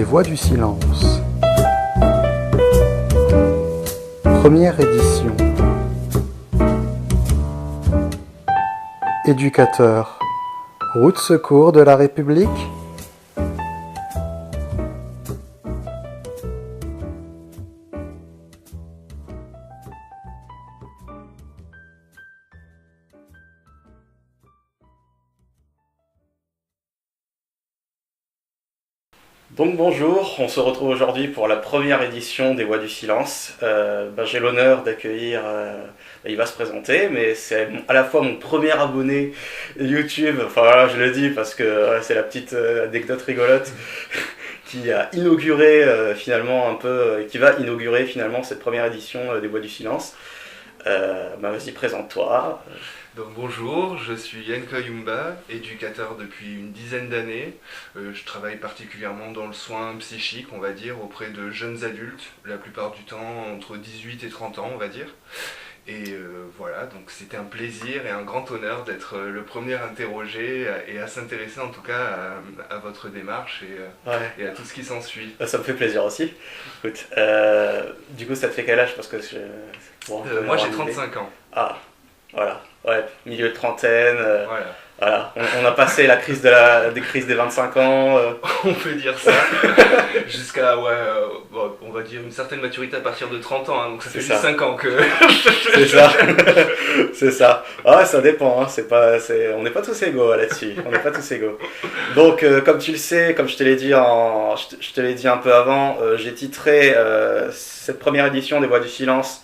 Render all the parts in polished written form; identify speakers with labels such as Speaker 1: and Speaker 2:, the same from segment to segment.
Speaker 1: Voix du silence. Première édition. Éducateur. Roue de secours de la République.
Speaker 2: Donc bonjour, on se retrouve aujourd'hui pour la première édition des Voix du Silence. J'ai l'honneur d'accueillir, il va se présenter, mais c'est à la fois mon premier abonné YouTube, enfin voilà, je le dis parce que c'est la petite anecdote rigolote qui a inauguré qui va inaugurer finalement cette première édition des Voix du Silence. Vas-y, présente-toi.
Speaker 3: Donc bonjour, je suis Yann Koyumba, éducateur depuis une dizaine d'années. Je travaille particulièrement dans le soin psychique, on va dire, auprès de jeunes adultes, la plupart du temps entre 18 et 30 ans, on va dire. Et voilà, donc c'était un plaisir et un grand honneur d'être le premier interrogé et à s'intéresser en tout cas à votre démarche et à tout ce qui s'ensuit.
Speaker 2: Ça me fait plaisir aussi. Écoute, du coup, ça te fait quel âge parce que
Speaker 3: moi j'ai 35 ans.
Speaker 2: Ah, voilà. Ouais, milieu de trentaine,
Speaker 3: Voilà.
Speaker 2: On a passé la crise des crises des 25 ans.
Speaker 3: On peut dire ça, jusqu'à, on va dire une certaine maturité à partir de 30 ans, hein, donc ça fait juste 5 ans que...
Speaker 2: C'est ça, c'est ça. Ah, ça dépend, hein. On n'est pas tous égaux là-dessus, on n'est pas tous égaux. Donc, comme tu le sais, comme je te l'ai dit je te l'ai dit un peu avant, j'ai titré cette première édition des Voix du Silence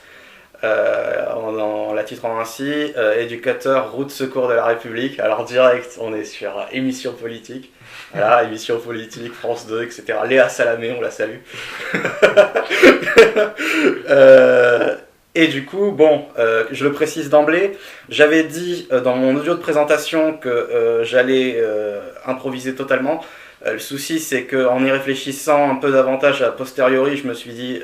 Speaker 2: en la titrant ainsi, éducateur, roue de secours de la République. Alors direct, on est sur émission politique. Voilà, émission politique, France 2, etc. Léa Salamé, on la salue. Et du coup, je le précise d'emblée, j'avais dit dans mon audio de présentation que j'allais improviser totalement. Le souci, c'est qu'en y réfléchissant un peu davantage a posteriori, je me suis dit,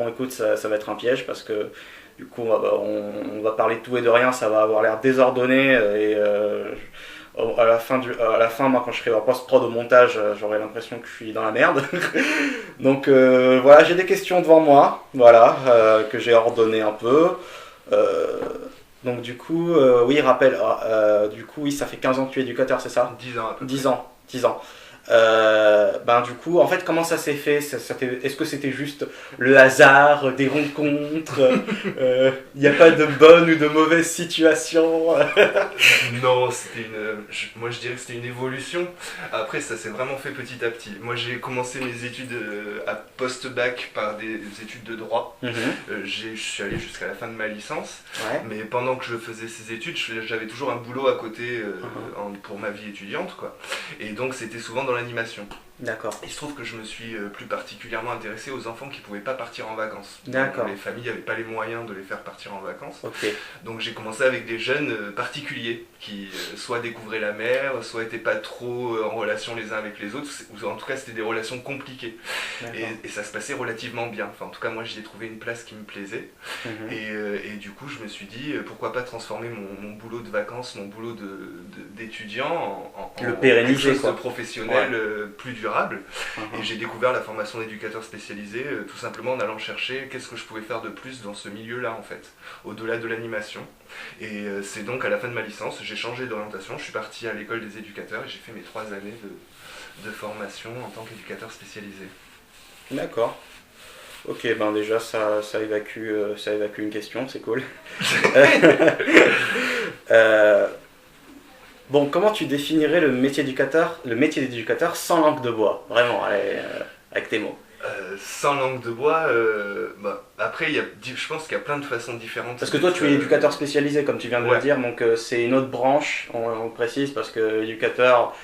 Speaker 2: écoute, ça va être un piège parce que du coup, on va parler de tout et de rien, ça va avoir l'air désordonné et à la fin, moi, quand je serai en post-prod au montage, j'aurai l'impression que je suis dans la merde. Donc voilà, j'ai des questions devant moi, que j'ai ordonnées un peu. Donc du coup, ça fait 15 ans que tu es éducateur, c'est ça ?
Speaker 3: 10 ans à peu près.
Speaker 2: 10 ans. Du coup, en fait, comment ça s'est fait ? Est-ce que c'était juste le hasard, des rencontres ? Il n'y a pas de bonne ou de mauvaise situation ?
Speaker 3: Non, moi je dirais que c'était une évolution. Après, ça s'est vraiment fait petit à petit. Moi, j'ai commencé mes études à post-bac par des études de droit. Je suis allé jusqu'à la fin de ma licence.
Speaker 2: Ouais.
Speaker 3: Mais pendant que je faisais ces études, j'avais toujours un boulot à côté pour ma vie étudiante, quoi. Et donc, c'était souvent dans l'animation.
Speaker 2: D'accord.
Speaker 3: Il se trouve que je me suis plus particulièrement intéressé aux enfants qui ne pouvaient pas partir en vacances.
Speaker 2: D'accord.
Speaker 3: Les familles n'avaient pas les moyens de les faire partir en vacances.
Speaker 2: Ok.
Speaker 3: Donc j'ai commencé avec des jeunes particuliers qui soit découvraient la mer, soit n'étaient pas trop en relation les uns avec les autres, ou en tout cas c'était des relations compliquées. Et ça se passait relativement bien. Enfin, en tout cas moi j'y ai trouvé une place qui me plaisait. Et du coup je me suis dit pourquoi pas transformer mon boulot de vacances, mon boulot d'étudiant en quelque chose de professionnel plus durable. Et j'ai découvert la formation d'éducateur spécialisé tout simplement en allant chercher qu'est-ce que je pouvais faire de plus dans ce milieu-là en fait, au-delà de l'animation. Et c'est donc à la fin de ma licence, j'ai changé d'orientation, je suis parti à l'école des éducateurs et j'ai fait mes 3 années de formation en tant qu'éducateur spécialisé.
Speaker 2: D'accord. Ok, déjà ça évacue une question, c'est cool. Comment tu définirais le métier d'éducateur sans langue de bois ? Vraiment, allez, avec tes mots.
Speaker 3: Sans langue de bois, après je pense qu'il y a plein de façons différentes.
Speaker 2: Parce que toi tu es éducateur spécialisé comme tu viens de le dire, donc c'est une autre branche, on précise, parce que éducateur,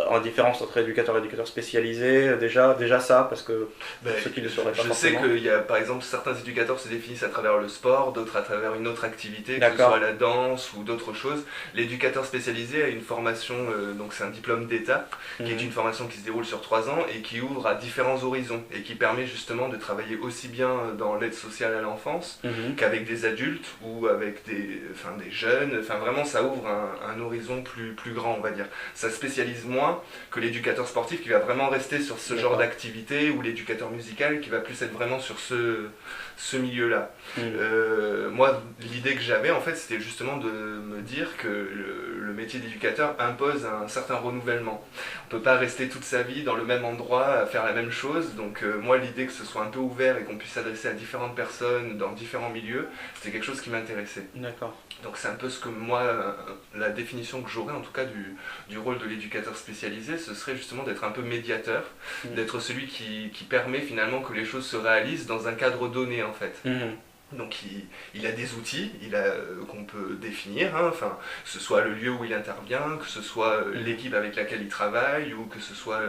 Speaker 2: en différence entre éducateur et éducateur spécialisé, déjà ça, parce que ceux qui ne le sauraient pas forcément.
Speaker 3: Je sais qu'il y a par exemple certains éducateurs se définissent à travers le sport, d'autres à travers une autre activité, que ce soit la danse ou d'autres choses. L'éducateur spécialisé a une formation, donc c'est un diplôme d'État, qui est une formation qui se déroule sur 3 ans et qui ouvre à différents horizons et qui permet justement de travailler aussi bien dans l'aide sociale à l'enfance qu'avec des adultes ou avec des jeunes. Enfin vraiment ça ouvre un horizon plus grand, on va dire. Ça spécialise spécialise moins que l'éducateur sportif qui va vraiment rester sur ce genre d'activité, ou l'éducateur musical qui va plus être vraiment sur ce milieu-là. Moi, l'idée que j'avais, en fait, c'était justement de me dire que le métier d'éducateur impose un certain renouvellement. On ne peut pas rester toute sa vie dans le même endroit à faire la même chose. Donc moi, l'idée que ce soit un peu ouvert et qu'on puisse s'adresser à différentes personnes dans différents milieux, c'était quelque chose qui m'intéressait.
Speaker 2: D'accord.
Speaker 3: Donc c'est un peu ce que moi, la définition que j'aurais en tout cas du rôle de l'éducateur spécialisé, ce serait justement d'être un peu médiateur, d'être celui qui permet finalement que les choses se réalisent dans un cadre donné en fait. Donc il a des outils qu'on peut définir, hein, enfin, que ce soit le lieu où il intervient, que ce soit l'équipe avec laquelle il travaille, ou que ce soit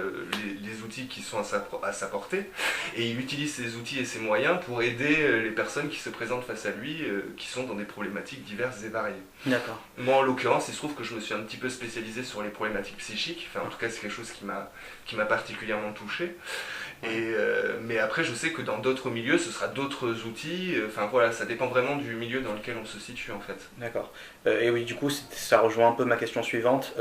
Speaker 3: les outils qui sont à sa portée. Et il utilise ces outils et ces moyens pour aider les personnes qui se présentent face à lui, qui sont dans des problématiques diverses et variées.
Speaker 2: D'accord.
Speaker 3: Moi en l'occurrence, il se trouve que je me suis un petit peu spécialisé sur les problématiques psychiques, enfin en tout cas c'est quelque chose qui m'a particulièrement touché. Mais après je sais que dans d'autres milieux ce sera d'autres outils, enfin voilà, ça dépend vraiment du milieu dans lequel on se situe en fait.
Speaker 2: D'accord. Et oui, du coup ça rejoint un peu ma question suivante.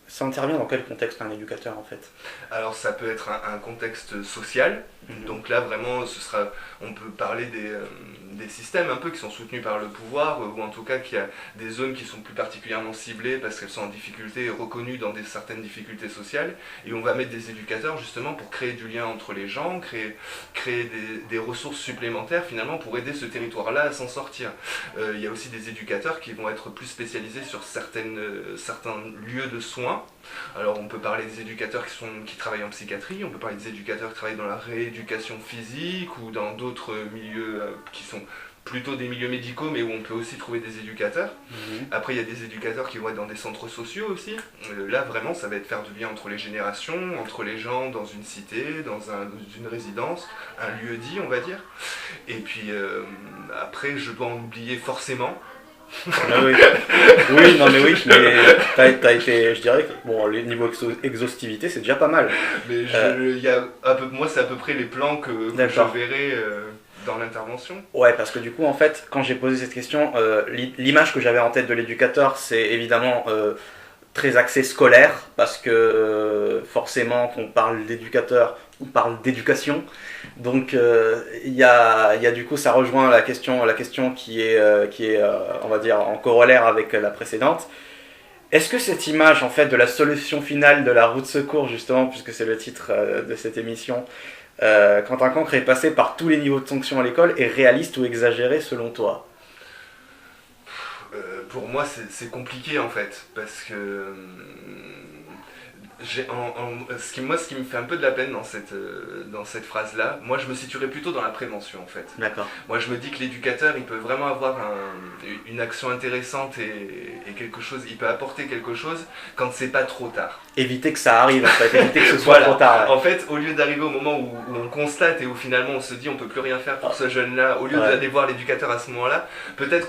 Speaker 2: Ça intervient dans quel contexte un éducateur en fait?
Speaker 3: Alors ça peut être un contexte social, donc là vraiment on peut parler des systèmes un peu qui sont soutenus par le pouvoir, ou en tout cas qu'il y a des zones qui sont plus particulièrement ciblées parce qu'elles sont en difficulté et reconnues dans certaines difficultés sociales, et on va mettre des éducateurs justement pour créer du lien entre les gens, créer des ressources supplémentaires finalement pour aider ce territoire-là à s'en sortir. Il y a aussi des éducateurs qui vont être plus spécialisés sur certains lieux de soins. Alors on peut parler des éducateurs qui travaillent en psychiatrie, on peut parler des éducateurs qui travaillent dans la rééducation physique ou dans d'autres milieux qui sont plutôt des milieux médicaux mais où on peut aussi trouver des éducateurs. Après il y a des éducateurs qui vont être dans des centres sociaux aussi. Là vraiment ça va être faire du lien entre les générations, entre les gens dans une cité, dans une résidence, un lieu dit on va dire. Et puis après je dois en oublier forcément.
Speaker 2: Oui. Oui, non mais oui, mais t'as été, je dirais que bon, le niveau exhaustivité c'est déjà pas mal.
Speaker 3: Mais moi c'est à peu près les plans que je verrai dans l'intervention.
Speaker 2: Ouais, parce que du coup en fait, quand j'ai posé cette question, l'image que j'avais en tête de l'éducateur, c'est évidemment très axé scolaire, parce que forcément quand on parle d'éducateur, on parle d'éducation. Donc il y a du coup ça rejoint la question qui est on va dire en corollaire avec la précédente. Est-ce que cette image en fait de la solution finale de la roue de secours, justement puisque c'est le titre de cette émission, quand un cancre est passé par tous les niveaux de sanction à l'école, est réaliste ou exagérée selon toi?
Speaker 3: Pour moi c'est compliqué en fait, parce que ce qui me fait un peu de la peine dans cette phrase-là, moi je me situerais plutôt dans la prévention en fait.
Speaker 2: D'accord.
Speaker 3: Moi je me dis que l'éducateur il peut vraiment avoir une action intéressante et quelque chose, il peut apporter quelque chose quand c'est pas trop tard.
Speaker 2: Éviter que ça arrive en fait, éviter que ce soit trop tard. Ouais.
Speaker 3: En fait, au lieu d'arriver au moment où on constate et où finalement on se dit on peut plus rien faire pour ce jeune-là, au lieu d'aller voir l'éducateur à ce moment-là, peut-être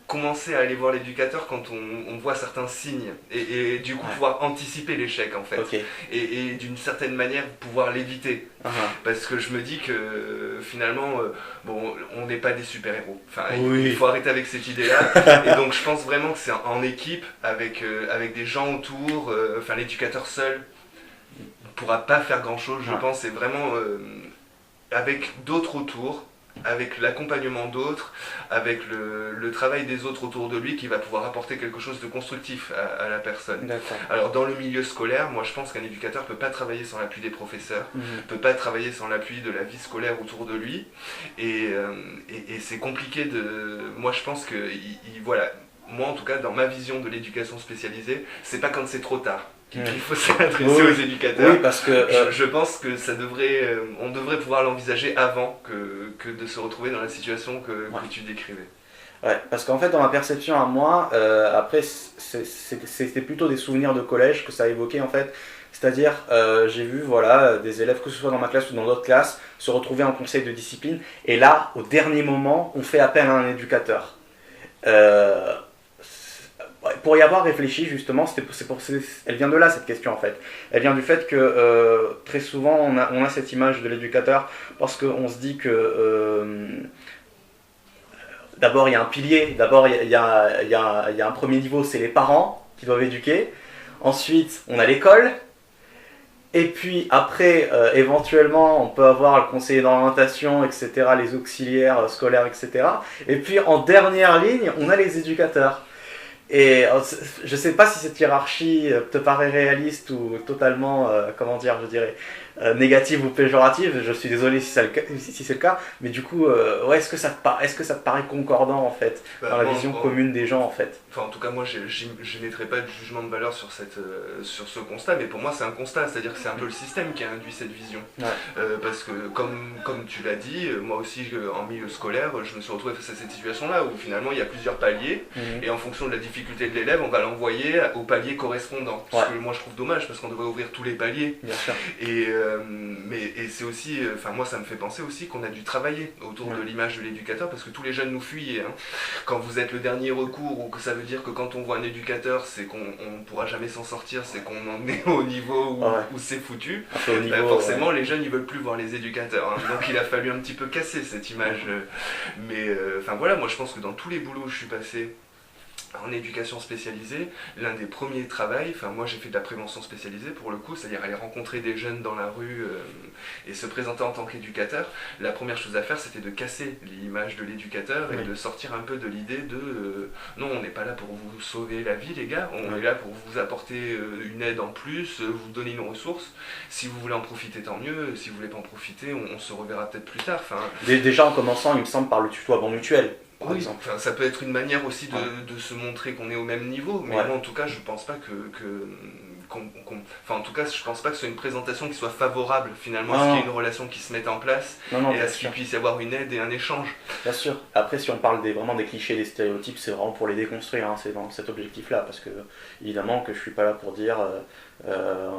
Speaker 3: commencer à aller voir l'éducateur quand on voit certains signes et du coup pouvoir anticiper l'échec en fait, et d'une certaine manière pouvoir l'éviter, parce que je me dis que finalement on n'est pas des super-héros, enfin, il faut arrêter avec cette idée là et donc je pense vraiment que c'est en équipe avec des gens autour, enfin l'éducateur seul ne pourra pas faire grand chose, je pense, c'est vraiment avec d'autres autour, avec l'accompagnement d'autres, avec le travail des autres autour de lui qui va pouvoir apporter quelque chose de constructif à la personne.
Speaker 2: D'accord.
Speaker 3: Alors dans le milieu scolaire, moi je pense qu'un éducateur ne peut pas travailler sans l'appui des professeurs, ne peut pas travailler sans l'appui de la vie scolaire autour de lui, et c'est compliqué moi je pense que, voilà, moi en tout cas dans ma vision de l'éducation spécialisée, c'est pas quand c'est trop tard qu'il faut s'adresser aux éducateurs.
Speaker 2: Oui, parce que
Speaker 3: je pense que on devrait pouvoir l'envisager avant que de se retrouver dans la situation que tu décrivais.
Speaker 2: Ouais, parce qu'en fait dans ma perception à moi, après c'était plutôt des souvenirs de collège que ça évoquait en fait. C'est-à-dire, j'ai vu des élèves, que ce soit dans ma classe ou dans d'autres classes, se retrouver en conseil de discipline, et là, au dernier moment, on fait appel à un éducateur. Pour y avoir réfléchi justement, elle vient de là cette question en fait. Elle vient du fait que très souvent on a cette image de l'éducateur parce qu'on se dit que d'abord il y a un pilier, d'abord il y a un premier niveau, c'est les parents qui doivent éduquer. Ensuite, on a l'école. Et puis après, éventuellement, on peut avoir le conseiller d'orientation, etc., les auxiliaires scolaires, etc. Et puis en dernière ligne, on a les éducateurs. Et je sais pas si cette hiérarchie te paraît réaliste ou totalement, comment dire, je dirais, négative ou péjorative. Je suis désolé si c'est le cas, mais du coup, ouais, est-ce que ça te paraît concordant en fait, dans la vision commune des gens en fait?
Speaker 3: Enfin, en tout cas, moi, je n'émettrai pas de jugement de valeur sur ce constat, mais pour moi, c'est un constat, c'est-à-dire que c'est un peu le système qui a induit cette vision.
Speaker 2: Ouais.
Speaker 3: Parce que, comme tu l'as dit, moi aussi, en milieu scolaire, je me suis retrouvé face à cette situation-là où finalement, il y a plusieurs paliers, et en fonction de la difficulté de l'élève, on va l'envoyer au palier correspondant. Ce que moi, je trouve dommage, parce qu'on devrait ouvrir tous les paliers.
Speaker 2: Bien sûr.
Speaker 3: Et c'est aussi, moi, ça me fait penser aussi qu'on a dû travailler autour de l'image de l'éducateur, parce que tous les jeunes nous fuyaient. Hein. Quand vous êtes le dernier recours, ou que ça veut dire que quand on voit un éducateur, c'est qu'on ne pourra jamais s'en sortir, c'est qu'on en est au niveau où c'est foutu. Forcément, les jeunes, ils veulent plus voir les éducateurs. Hein. Donc il a fallu un petit peu casser cette image. Mais voilà, moi je pense que dans tous les boulots où je suis passé, en éducation spécialisée, l'un des premiers travails, moi j'ai fait de la prévention spécialisée pour le coup, c'est-à-dire aller rencontrer des jeunes dans la rue et se présenter en tant qu'éducateur. La première chose à faire, c'était de casser l'image de l'éducateur et de sortir un peu de l'idée de non, on n'est pas là pour vous sauver la vie les gars, on est là pour vous apporter une aide en plus, vous donner une ressource. Si vous voulez en profiter, tant mieux. Si vous voulez pas en profiter, on se reverra peut-être plus tard.
Speaker 2: Déjà en commençant, il me semble, par le tutoiement mutuel.
Speaker 3: Oui, ça peut être une manière aussi de se montrer qu'on est au même niveau, mais moi en tout cas je pense pas en tout cas je pense pas que ce soit une présentation qui soit favorable finalement à ce qu'il y ait une relation qui se mette en place et à ce qu'il puisse y avoir une aide et un échange.
Speaker 2: Bien sûr. Après si on parle vraiment des clichés, des stéréotypes, c'est vraiment pour les déconstruire, hein, c'est dans cet objectif là, parce que évidemment que je suis pas là pour dire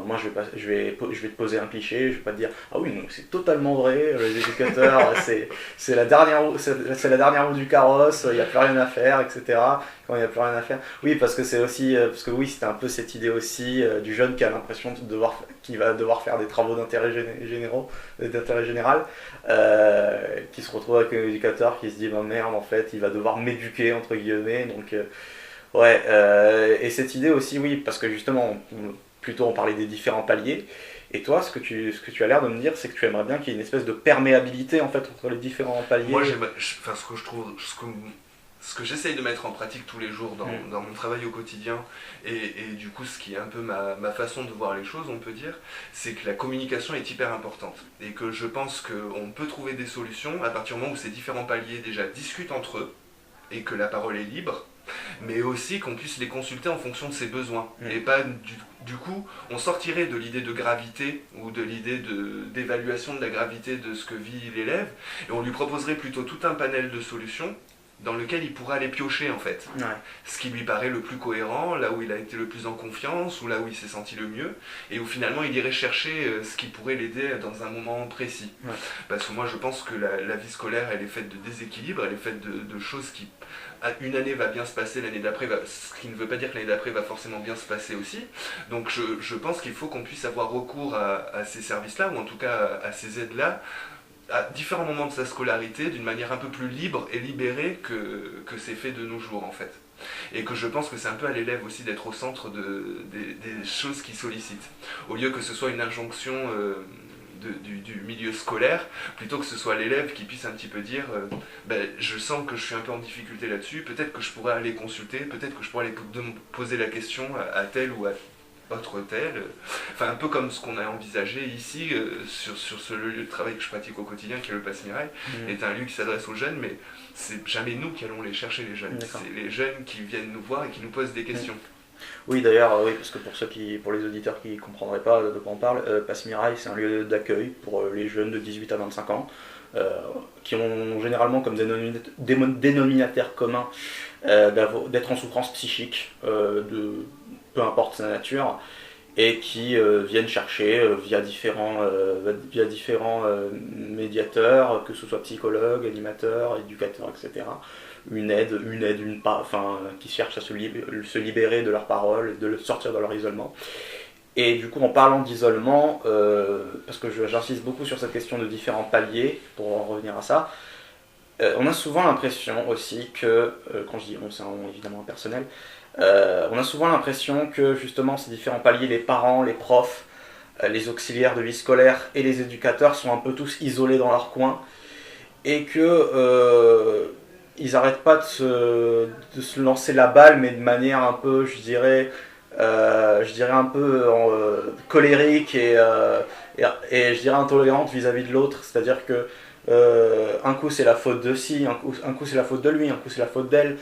Speaker 2: moi je vais te poser un cliché, je vais pas te dire ah oui donc c'est totalement vrai, les éducateurs c'est la dernière roue du carrosse, il n'y a plus rien à faire, etc. Quand il n'y a plus rien à faire. Oui, parce que c'est aussi, parce que oui, c'était un peu cette idée aussi du jeune qui a l'impression qu'il va devoir faire des travaux d'intérêt général, qui se retrouve avec un éducateur qui se dit, bah merde, en fait, il va devoir m'éduquer, entre guillemets, donc et cette idée aussi, oui, parce que justement, plutôt on parlait des différents paliers, et toi, ce que tu as l'air de me dire, c'est que tu aimerais bien qu'il y ait une espèce de perméabilité, en fait, entre les différents paliers.
Speaker 3: Moi, ce que j'essaye de mettre en pratique tous les jours dans mon travail au quotidien, et du coup ce qui est un peu ma façon de voir les choses, on peut dire, c'est que la communication est hyper importante. Et que je pense qu'on peut trouver des solutions à partir du moment où ces différents paliers déjà discutent entre eux, et que la parole est libre, mais aussi qu'on puisse les consulter en fonction de ses besoins. Et pas du coup, on sortirait de l'idée de gravité ou de l'idée d'évaluation de la gravité de ce que vit l'élève, et on lui proposerait plutôt tout un panel de solutions dans lequel il pourra aller piocher en fait, ce qui lui paraît le plus cohérent, là où il a été le plus en confiance, ou là où il s'est senti le mieux, et où finalement il irait chercher ce qui pourrait l'aider dans un moment précis. Parce que moi je pense que la vie scolaire elle est faite de déséquilibre, elle est faite de choses qui, une année va bien se passer, l'année d'après ce qui ne veut pas dire que l'année d'après va forcément bien se passer aussi. Donc je pense qu'il faut qu'on puisse avoir recours à ces services-là, ou en tout cas à ces aides-là, à différents moments de sa scolarité, d'une manière un peu plus libre et libérée que c'est fait de nos jours en fait. Et que je pense que c'est un peu à l'élève aussi d'être au centre des choses qu'il sollicite. Au lieu que ce soit une injonction du milieu scolaire, plutôt que ce soit l'élève qui puisse un petit peu dire je sens que je suis un peu en difficulté là-dessus, peut-être que je pourrais aller consulter, peut-être que je pourrais aller poser la question à tel ou à autre tel, un peu comme ce qu'on a envisagé ici sur ce lieu de travail que je pratique au quotidien qui est le Passe Mirail, est un lieu qui s'adresse aux jeunes, mais c'est jamais nous qui allons les chercher les jeunes, c'est les jeunes qui viennent nous voir et qui nous posent des questions.
Speaker 2: Oui d'ailleurs, parce que pour les auditeurs qui ne comprendraient pas de quoi on parle, Passe Mirail c'est un lieu d'accueil pour les jeunes de 18 à 25 ans, qui ont généralement comme dénominateur commun d'être en souffrance psychique, peu importe sa nature, et qui viennent chercher via différents médiateurs, que ce soit psychologues, animateurs, éducateurs, etc., qui cherchent à se libérer de leurs paroles, de sortir de leur isolement. Et du coup, en parlant d'isolement, parce que j'insiste beaucoup sur cette question de différents paliers, pour en revenir à ça, On a souvent l'impression aussi que, quand je dis on, c'est évidemment impersonnel, on a souvent l'impression que justement ces différents paliers, les parents, les profs, les auxiliaires de vie scolaire et les éducateurs sont un peu tous isolés dans leur coin et que ils n'arrêtent pas de se lancer la balle, mais de manière un peu, je dirais un peu colérique et je dirais intolérante vis-à-vis de l'autre. C'est-à-dire que un coup c'est la faute de ci, un coup c'est la faute de lui, un coup c'est la faute d'elle.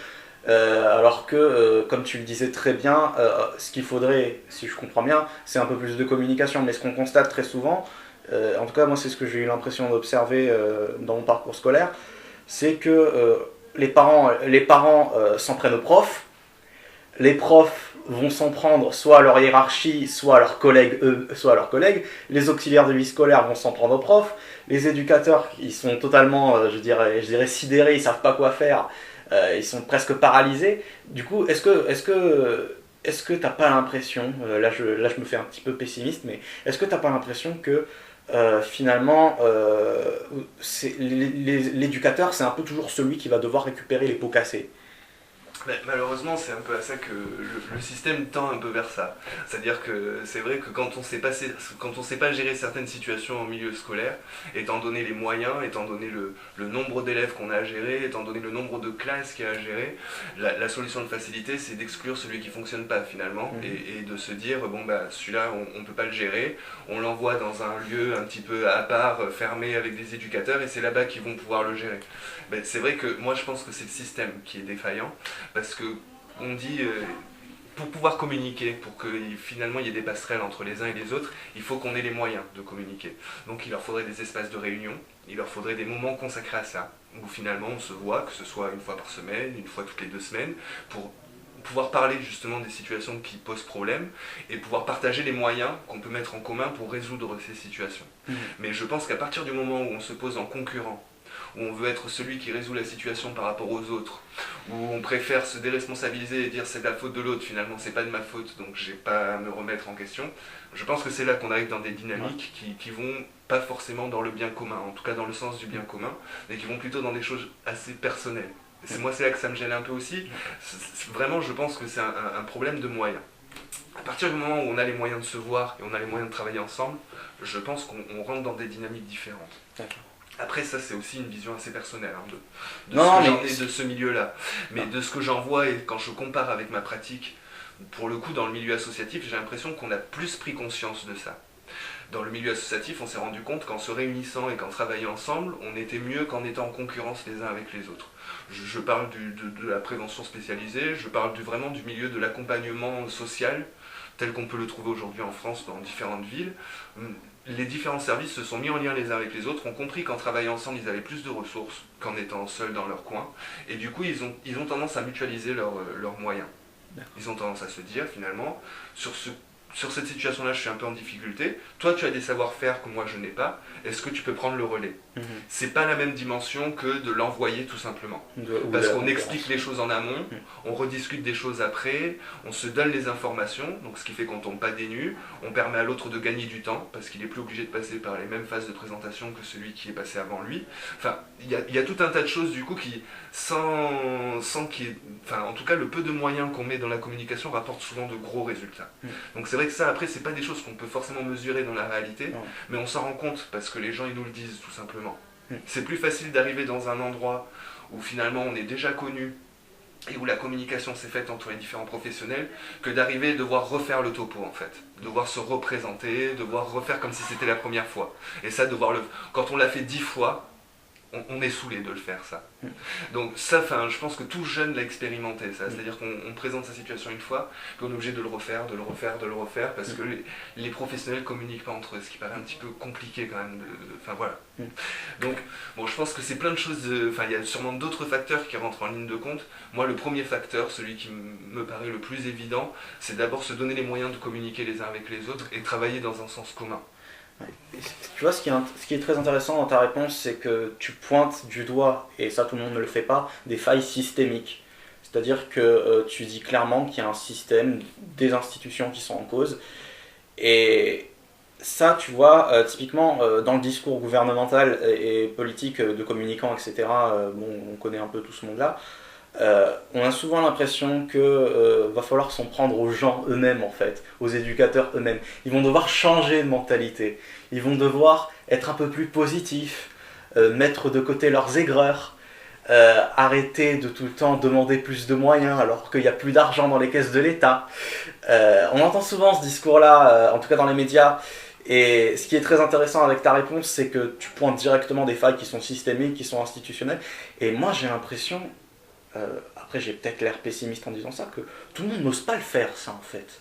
Speaker 2: Alors que, comme tu le disais très bien, ce qu'il faudrait, si je comprends bien, c'est un peu plus de communication. Mais ce qu'on constate très souvent, en tout cas moi c'est ce que j'ai eu l'impression d'observer dans mon parcours scolaire, c'est que les parents s'en prennent aux profs, les profs vont s'en prendre soit à leur hiérarchie, soit à leurs collègues, soit à leurs collègues, les auxiliaires de vie scolaire vont s'en prendre aux profs, les éducateurs ils sont totalement, je dirais sidérés, ils savent pas quoi faire. Ils sont presque paralysés. Du coup, est-ce que t'as pas l'impression, là je me fais un petit peu pessimiste, mais est-ce que t'as pas l'impression que finalement l'éducateur c'est un peu toujours celui qui va devoir récupérer les pots cassés?
Speaker 3: Mais malheureusement, c'est un peu à ça que le système tend un peu vers ça. C'est-à-dire que c'est vrai que quand on sait pas gérer certaines situations en milieu scolaire, étant donné les moyens, étant donné le nombre d'élèves qu'on a à gérer, étant donné le nombre de classes qu'il y a à gérer, la solution de facilité, c'est d'exclure celui qui fonctionne pas finalement et de se dire bon bah celui-là on peut pas le gérer, on l'envoie dans un lieu un petit peu à part, fermé avec des éducateurs et c'est là-bas qu'ils vont pouvoir le gérer. Ben, c'est vrai que moi je pense que c'est le système qui est défaillant. Parce que on dit, pour pouvoir communiquer, pour que finalement il y ait des passerelles entre les uns et les autres, il faut qu'on ait les moyens de communiquer. Donc il leur faudrait des espaces de réunion, il leur faudrait des moments consacrés à ça, où finalement on se voit, que ce soit une fois par semaine, une fois toutes les 2 semaines, pour pouvoir parler justement des situations qui posent problème et pouvoir partager les moyens qu'on peut mettre en commun pour résoudre ces situations. Mais je pense qu'à partir du moment où on se pose en concurrent, où on veut être celui qui résout la situation par rapport aux autres, où on préfère se déresponsabiliser et dire c'est de la faute de l'autre, finalement c'est pas de ma faute, donc j'ai pas à me remettre en question, je pense que c'est là qu'on arrive dans des dynamiques qui vont pas forcément dans le bien commun, en tout cas dans le sens du bien commun, mais qui vont plutôt dans des choses assez personnelles. C'est là que ça me gêne un peu aussi. Vraiment, je pense que c'est un problème de moyens. À partir du moment où on a les moyens de se voir et on a les moyens de travailler ensemble, je pense qu'on rentre dans des dynamiques différentes. D'accord. Après, ça, c'est aussi une vision assez personnelle de ce milieu-là. Mais de ce que j'en vois et quand je compare avec ma pratique, pour le coup, dans le milieu associatif, j'ai l'impression qu'on a plus pris conscience de ça. Dans le milieu associatif, on s'est rendu compte qu'en se réunissant et qu'en travaillant ensemble, on était mieux qu'en étant en concurrence les uns avec les autres. Je parle de la prévention spécialisée, je parle vraiment du milieu de l'accompagnement social, tel qu'on peut le trouver aujourd'hui en France dans différentes villes. Les différents services se sont mis en lien les uns avec les autres, ont compris qu'en travaillant ensemble, ils avaient plus de ressources qu'en étant seuls dans leur coin. Et du coup, ils ont tendance à mutualiser leurs moyens. Ils ont tendance à se dire, finalement, sur cette situation-là, je suis un peu en difficulté. Toi, tu as des savoir-faire que moi, je n'ai pas. Est-ce que tu peux prendre le relais ? C'est pas la même dimension que de l'envoyer tout simplement. Parce qu'on explique les choses en amont, on rediscute des choses après, on se donne les informations, donc ce qui fait qu'on tombe pas des nues, on permet à l'autre de gagner du temps, parce qu'il est plus obligé de passer par les mêmes phases de présentation que celui qui est passé avant lui. Enfin, il y a tout un tas de choses du coup qui, sans qu'il y ait, enfin, en tout cas, le peu de moyens qu'on met dans la communication rapporte souvent de gros résultats. Donc c'est vrai que ça, après, c'est pas des choses qu'on peut forcément mesurer dans la réalité, mais on s'en rend compte parce que les gens, ils nous le disent tout simplement. C'est plus facile d'arriver dans un endroit où finalement on est déjà connu et où la communication s'est faite entre les différents professionnels que d'arriver et devoir refaire le topo en fait. Devoir se représenter, devoir refaire comme si c'était la première fois. Et ça, quand on l'a fait 10 fois, on est saoulé de le faire ça. Donc ça, je pense que tout jeune l'a expérimenté ça. C'est-à-dire qu'on présente sa situation une fois, puis on est obligé de le refaire, parce que les professionnels ne communiquent pas entre eux, ce qui paraît un petit peu compliqué quand même. Enfin voilà. Donc bon, je pense que c'est plein de choses, il y a sûrement d'autres facteurs qui rentrent en ligne de compte. Moi, le premier facteur, celui qui me paraît le plus évident, c'est d'abord se donner les moyens de communiquer les uns avec les autres et travailler dans un sens commun.
Speaker 2: Tu vois, ce qui est très intéressant dans ta réponse, c'est que tu pointes du doigt, et ça tout le monde ne le fait pas, des failles systémiques. C'est-à-dire que tu dis clairement qu'il y a un système, des institutions qui sont en cause, et ça, tu vois, typiquement, dans le discours gouvernemental et politique de communicants, etc., bon, on connaît un peu tout ce monde-là, on a souvent l'impression que va falloir s'en prendre aux gens eux-mêmes, en fait, aux éducateurs eux-mêmes. Ils vont devoir changer de mentalité, ils vont devoir être un peu plus positifs, mettre de côté leurs aigreurs, arrêter de tout le temps demander plus de moyens alors qu'il n'y a plus d'argent dans les caisses de l'État. On entend souvent ce discours-là, en tout cas dans les médias, et ce qui est très intéressant avec ta réponse, c'est que tu pointes directement des failles qui sont systémiques, qui sont institutionnelles, et moi j'ai l'impression, après j'ai peut-être l'air pessimiste en disant ça, que tout le monde n'ose pas le faire, ça en fait.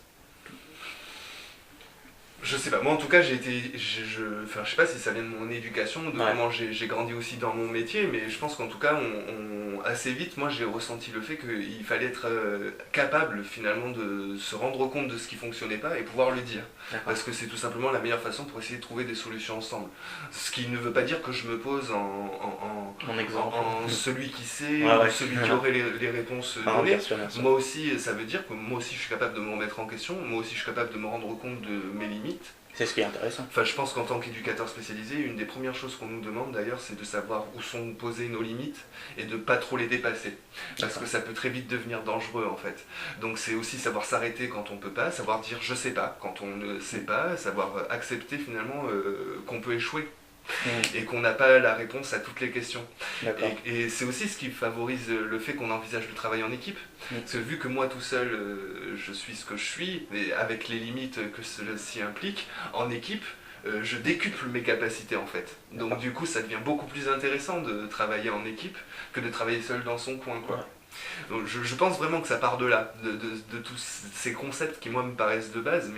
Speaker 3: Je sais pas, moi en tout cas j'ai été, enfin je sais pas si ça vient de mon éducation, de
Speaker 2: Ouais.
Speaker 3: comment j'ai grandi aussi dans mon métier, mais je pense qu'en tout cas assez vite moi j'ai ressenti le fait qu'il fallait être capable finalement de se rendre compte de ce qui fonctionnait pas et pouvoir le dire.
Speaker 2: D'accord.
Speaker 3: Parce que c'est tout simplement la meilleure façon pour essayer de trouver des solutions ensemble. Ce qui ne veut pas dire que je me pose
Speaker 2: Mon exemple.
Speaker 3: en celui qui sait,
Speaker 2: Ouais,
Speaker 3: ou
Speaker 2: ouais.
Speaker 3: celui qui aurait les réponses
Speaker 2: Ah,
Speaker 3: données.
Speaker 2: bien sûr, bien sûr.
Speaker 3: Moi aussi, ça veut dire que moi aussi je suis capable de me remettre en question, moi aussi je suis capable de me rendre compte de mes limites.
Speaker 2: C'est ce qui est intéressant.
Speaker 3: Enfin, je pense qu'en tant qu'éducateur spécialisé, une des premières choses qu'on nous demande d'ailleurs, c'est de savoir où sont posées nos limites et de pas trop les dépasser. Parce que ça peut très vite devenir dangereux en fait. Donc c'est aussi savoir s'arrêter quand on peut pas, savoir dire je sais pas quand on ne sait pas, savoir accepter finalement qu'on peut échouer. Et qu'on n'a pas la réponse à toutes les questions.
Speaker 2: D'accord.
Speaker 3: Et c'est aussi ce qui favorise le fait qu'on envisage le travail en équipe. Parce que vu que moi tout seul, je suis ce que je suis, et avec les limites que ceci implique, en équipe, je décuple mes capacités en fait. Donc du coup, ça devient beaucoup plus intéressant de travailler en équipe que de travailler seul dans son coin, quoi.
Speaker 2: Ouais.
Speaker 3: Donc je pense vraiment que ça part de là, de tous ces concepts qui moi me paraissent de base,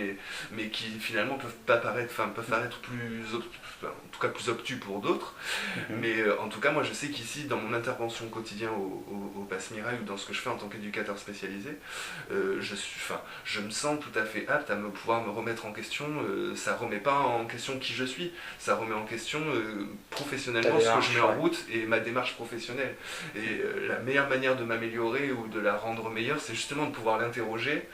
Speaker 3: mais qui finalement peuvent paraître en tout cas plus obtus pour d'autres. Mais en tout cas, moi je sais qu'ici, dans mon intervention quotidienne au Passe Mirail ou dans ce que je fais en tant qu'éducateur spécialisé, je me sens tout à fait apte à pouvoir me remettre en question. Ça remet pas en question qui je suis, ça remet en question professionnellement ce que je mets en route et ma démarche professionnelle. Et la meilleure manière de m'améliorer ou de la rendre meilleure, c'est justement de pouvoir l'interroger,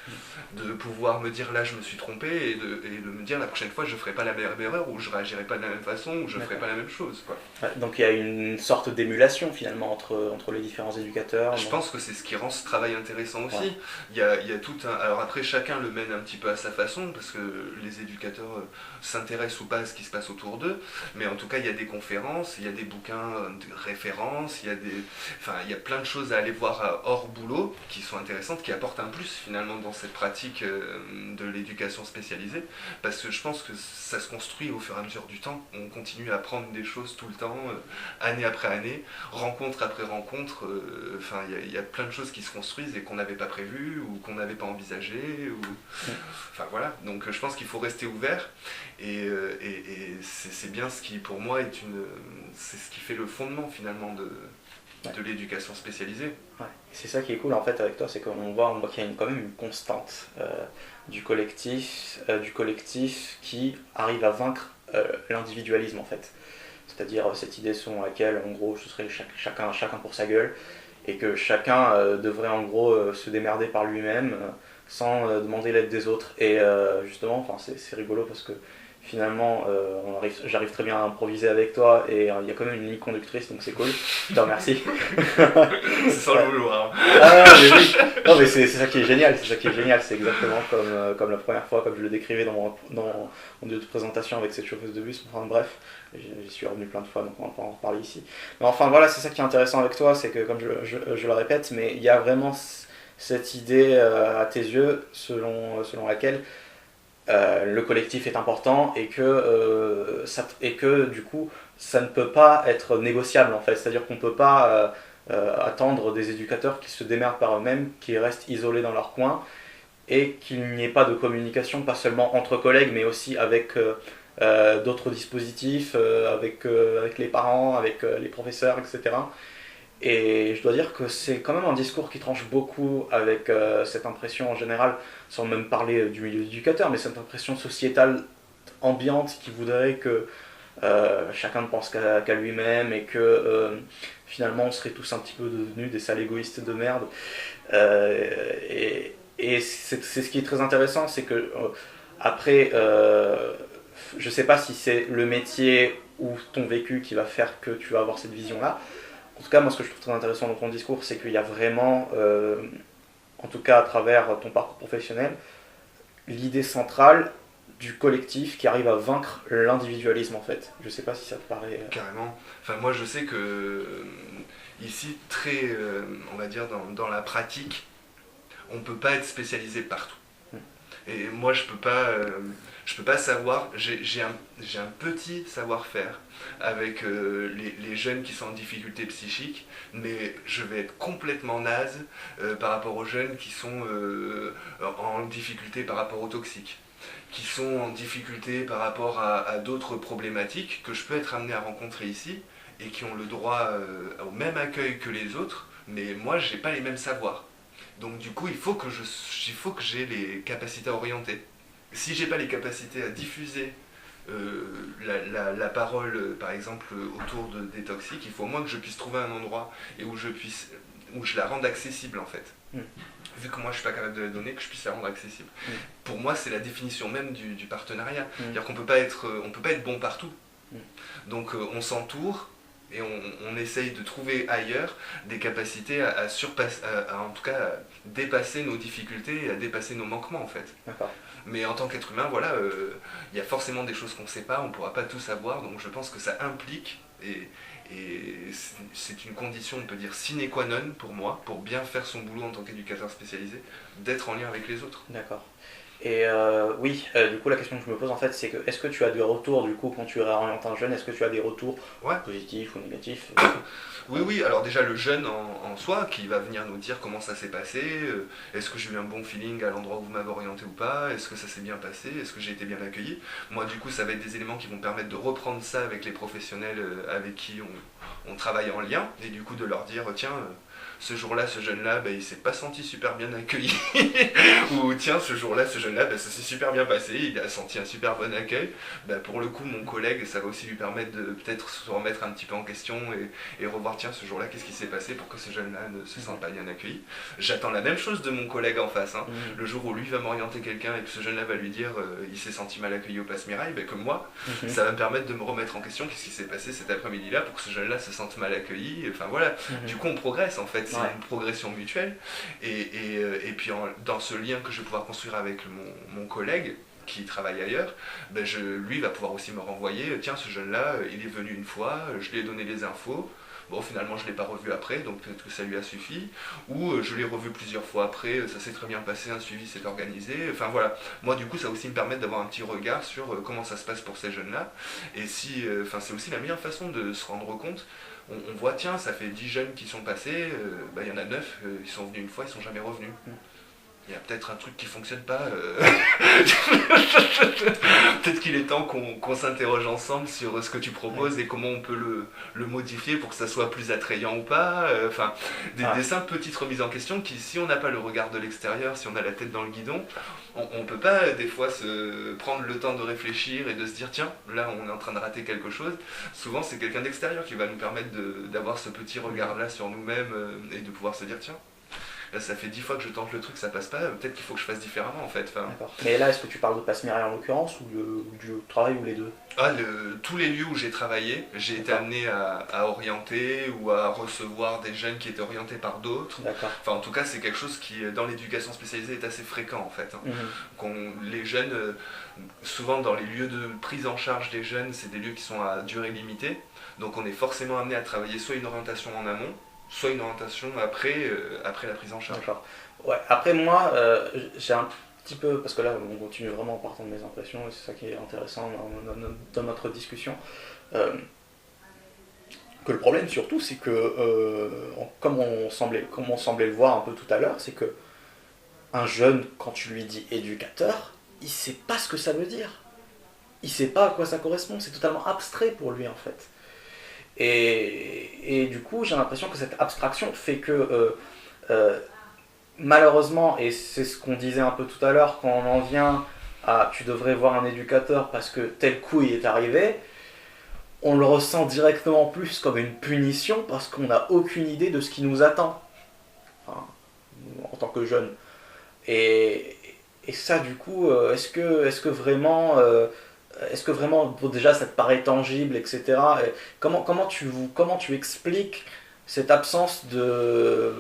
Speaker 3: de pouvoir me dire là je me suis trompé et de me dire la prochaine fois je ferai pas la même erreur ou je réagirai pas de la même façon ou je ferai pas la même chose, quoi.
Speaker 2: Ouais, donc il y a une sorte d'émulation finalement entre les différents éducateurs.
Speaker 3: Je pense que c'est ce qui rend ce travail intéressant aussi.
Speaker 2: Ouais.
Speaker 3: Il y a tout un... Alors après, chacun le mène un petit peu à sa façon, parce que les éducateurs s'intéressent ou pas à ce qui se passe autour d'eux, mais en tout cas, il y a des conférences, il y a des bouquins de références, il y a plein de choses à aller voir hors boulot qui sont intéressantes, qui apportent un plus finalement dans cette pratique de l'éducation spécialisée, parce que je pense que ça se construit au fur et à mesure du temps. On continue à apprendre des choses tout le temps, année après année, rencontre après rencontre. Il y a plein de choses qui se construisent et qu'on n'avait pas prévues ou qu'on n'avait pas envisagées. Enfin voilà, donc je pense qu'il faut rester ouvert et c'est bien ce qui pour moi c'est ce qui fait le fondement finalement de l'éducation spécialisée.
Speaker 2: Ouais. C'est ça qui est cool en fait avec toi, c'est qu'on voit qu'il y a quand même une constante du collectif qui arrive à vaincre l'individualisme en fait. C'est-à-dire cette idée selon laquelle en gros ce serait chacun pour sa gueule et que chacun devrait en gros se démerder par lui-même sans demander l'aide des autres. Et justement, enfin, c'est rigolo parce que finalement j'arrive très bien à improviser avec toi et il y a quand même une ligne conductrice donc c'est cool. Je te remercie.
Speaker 3: C'est sans le vouloir.
Speaker 2: Ah non mais oui, non mais c'est ça qui est génial, c'est exactement comme la première fois, comme je le décrivais dans mon lieu de présentation avec cette chauffeuse de bus, enfin bref, j'y suis revenu plein de fois donc on va pas en reparler ici. Mais enfin voilà, c'est ça qui est intéressant avec toi, c'est que comme je le répète, mais il y a vraiment cette idée à tes yeux selon laquelle le collectif est important et que du coup ça ne peut pas être négociable en fait, c'est-à-dire qu'on ne peut pas attendre des éducateurs qui se démerdent par eux-mêmes, qui restent isolés dans leur coin et qu'il n'y ait pas de communication, pas seulement entre collègues mais aussi avec d'autres dispositifs, avec les parents, avec les professeurs, etc. Et je dois dire que c'est quand même un discours qui tranche beaucoup avec cette impression en général, sans même parler du milieu éducateur, mais cette impression sociétale ambiante qui voudrait que chacun ne pense qu'à lui-même et que finalement on serait tous un petit peu devenus des sales égoïstes de merde. Et c'est ce qui est très intéressant, c'est que après, je sais pas si c'est le métier ou ton vécu qui va faire que tu vas avoir cette vision-là. En tout cas, moi, ce que je trouve très intéressant dans ton discours, c'est qu'il y a vraiment, en tout cas à travers ton parcours professionnel, l'idée centrale du collectif qui arrive à vaincre l'individualisme en fait. Je sais pas si ça te paraît...
Speaker 3: Carrément. Enfin, moi, je sais que ici, très, on va dire, dans la pratique, on peut pas être spécialisé partout. Et moi, je peux pas savoir, j'ai un petit savoir-faire avec les jeunes qui sont en difficulté psychique, mais je vais être complètement naze par rapport aux jeunes qui sont en difficulté par rapport aux toxiques, qui sont en difficulté par rapport à d'autres problématiques que je peux être amené à rencontrer ici et qui ont le droit au même accueil que les autres, mais moi, j'ai pas les mêmes savoirs. Donc du coup, il faut que j'ai les capacités à orienter. Si j'ai pas les capacités à diffuser la parole, par exemple, autour des toxiques, il faut au moins que je puisse trouver un endroit et où je la rende accessible en fait. Vu que moi je suis pas capable de la donner, que je puisse la rendre accessible. Pour moi, c'est la définition même du partenariat. C'est-à-dire qu'on peut pas être bon partout. Donc on s'entoure. Et on essaye de trouver ailleurs des capacités à surpasser, en tout cas à dépasser nos difficultés et à dépasser nos manquements en fait.
Speaker 2: D'accord.
Speaker 3: Mais en tant qu'être humain, voilà, il y a forcément des choses qu'on ne sait pas, on ne pourra pas tout savoir, donc je pense que ça implique, et c'est une condition, on peut dire, sine qua non pour moi, pour bien faire son boulot en tant qu'éducateur spécialisé, d'être en lien avec les autres.
Speaker 2: D'accord. Et oui, du coup la question que je me pose en fait c'est que est-ce que tu as des retours du coup quand tu réorientes un jeune, est-ce que tu as des retours positifs ou négatifs?
Speaker 3: Oui, alors déjà le jeune en soi qui va venir nous dire comment ça s'est passé, est-ce que j'ai eu un bon feeling à l'endroit où vous m'avez orienté ou pas, est-ce que ça s'est bien passé, est-ce que j'ai été bien accueilli. Moi du coup ça va être des éléments qui vont permettre de reprendre ça avec les professionnels avec qui on travaille en lien, et du coup de leur dire tiens, ce jour-là, ce jeune-là, il s'est pas senti super bien accueilli. Ou tiens, ce jour-là, ce jeune-là, ça s'est super bien passé, il a senti un super bon accueil. Pour le coup, mon collègue, ça va aussi lui permettre de peut-être se remettre un petit peu en question et revoir, tiens, ce jour-là, qu'est-ce qui s'est passé pour que ce jeune-là ne se sente pas bien accueilli. J'attends la même chose de mon collègue en face. Le jour où lui va m'orienter quelqu'un et que ce jeune-là va lui dire il s'est senti mal accueilli au Passe-Mirail, que moi, ça va me permettre de me remettre en question qu'est-ce qui s'est passé cet après-midi-là pour que ce jeune-là se sente mal accueilli. Enfin voilà, du coup on progresse en fait. C'est une progression mutuelle et puis dans ce lien que je vais pouvoir construire avec mon collègue qui travaille ailleurs, lui va pouvoir aussi me renvoyer tiens ce jeune là il est venu une fois, je lui ai donné les infos, bon finalement je ne l'ai pas revu après donc peut-être que ça lui a suffi, ou je l'ai revu plusieurs fois après, ça s'est très bien passé, un suivi s'est organisé, enfin voilà, moi du coup ça va aussi me permettre d'avoir un petit regard sur comment ça se passe pour ces jeunes là, et si, c'est aussi la meilleure façon de se rendre compte. On voit, tiens, ça fait 10 jeunes qui sont passés, il y en a 9, ils sont venus une fois, ils sont jamais revenus. Il y a peut-être un truc qui fonctionne pas. Peut-être qu'il est temps qu'on s'interroge ensemble sur ce que tu proposes et comment on peut le modifier pour que ça soit plus attrayant ou pas. Des simples petites remises en question qui, si on n'a pas le regard de l'extérieur, si on a la tête dans le guidon, on peut pas des fois se prendre le temps de réfléchir et de se dire tiens, là on est en train de rater quelque chose. Souvent c'est quelqu'un d'extérieur qui va nous permettre d'avoir ce petit regard là sur nous-mêmes et de pouvoir se dire tiens, là, ça fait 10 fois que je tente le truc, ça passe pas, peut-être qu'il faut que je fasse différemment en fait.
Speaker 2: D'accord. Mais là, est-ce que tu parles de Passe-Mirail en l'occurrence ou du travail ou les deux?
Speaker 3: Tous les lieux où j'ai travaillé, j'ai été amené à orienter ou à recevoir des jeunes qui étaient orientés par d'autres.
Speaker 2: D'accord.
Speaker 3: Enfin, en tout cas, c'est quelque chose qui, dans l'éducation spécialisée, est assez fréquent en fait. Les jeunes, souvent dans les lieux de prise en charge des jeunes, c'est des lieux qui sont à durée limitée. Donc on est forcément amené à travailler soit une orientation en amont, soit une orientation après la prise en charge.
Speaker 2: D'accord. Ouais, après moi, j'ai un petit peu, parce que là on continue vraiment en partant de mes impressions, et c'est ça qui est intéressant dans notre discussion, que le problème surtout c'est que, comme on semblait le voir un peu tout à l'heure, c'est que un jeune, quand tu lui dis éducateur, il sait pas ce que ça veut dire. Il sait pas à quoi ça correspond, c'est totalement abstrait pour lui en fait. Et du coup, j'ai l'impression que cette abstraction fait que, malheureusement, et c'est ce qu'on disait un peu tout à l'heure, quand on en vient à tu devrais voir un éducateur parce que tel couille est arrivé, on le ressent directement plus comme une punition parce qu'on n'a aucune idée de ce qui nous attend, enfin, en tant que jeune. Et ça, du coup, est-ce que vraiment est-ce que vraiment, bon, déjà, ça te paraît tangible, etc. Et comment tu expliques cette absence de,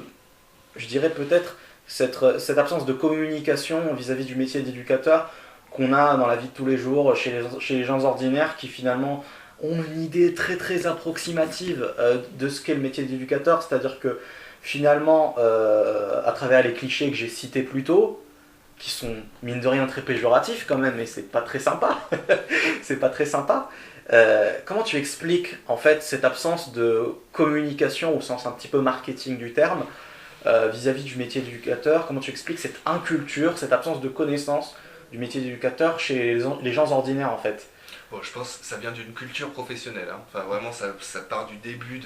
Speaker 2: je dirais peut-être, cette absence de communication vis-à-vis du métier d'éducateur qu'on a dans la vie de tous les jours chez les gens ordinaires qui finalement ont une idée très très approximative de ce qu'est le métier d'éducateur, c'est-à-dire que finalement, à travers les clichés que j'ai cités plus tôt, qui sont mine de rien très péjoratifs quand même, mais c'est pas très sympa, c'est pas très sympa. Comment tu expliques en fait cette absence de communication au sens un petit peu marketing du terme vis-à-vis du métier d'éducateur? Comment tu expliques cette inculture, cette absence de connaissance du métier d'éducateur chez les gens ordinaires en fait?
Speaker 3: Bon, je pense que ça vient d'une culture professionnelle, hein. Enfin, vraiment, ça part du début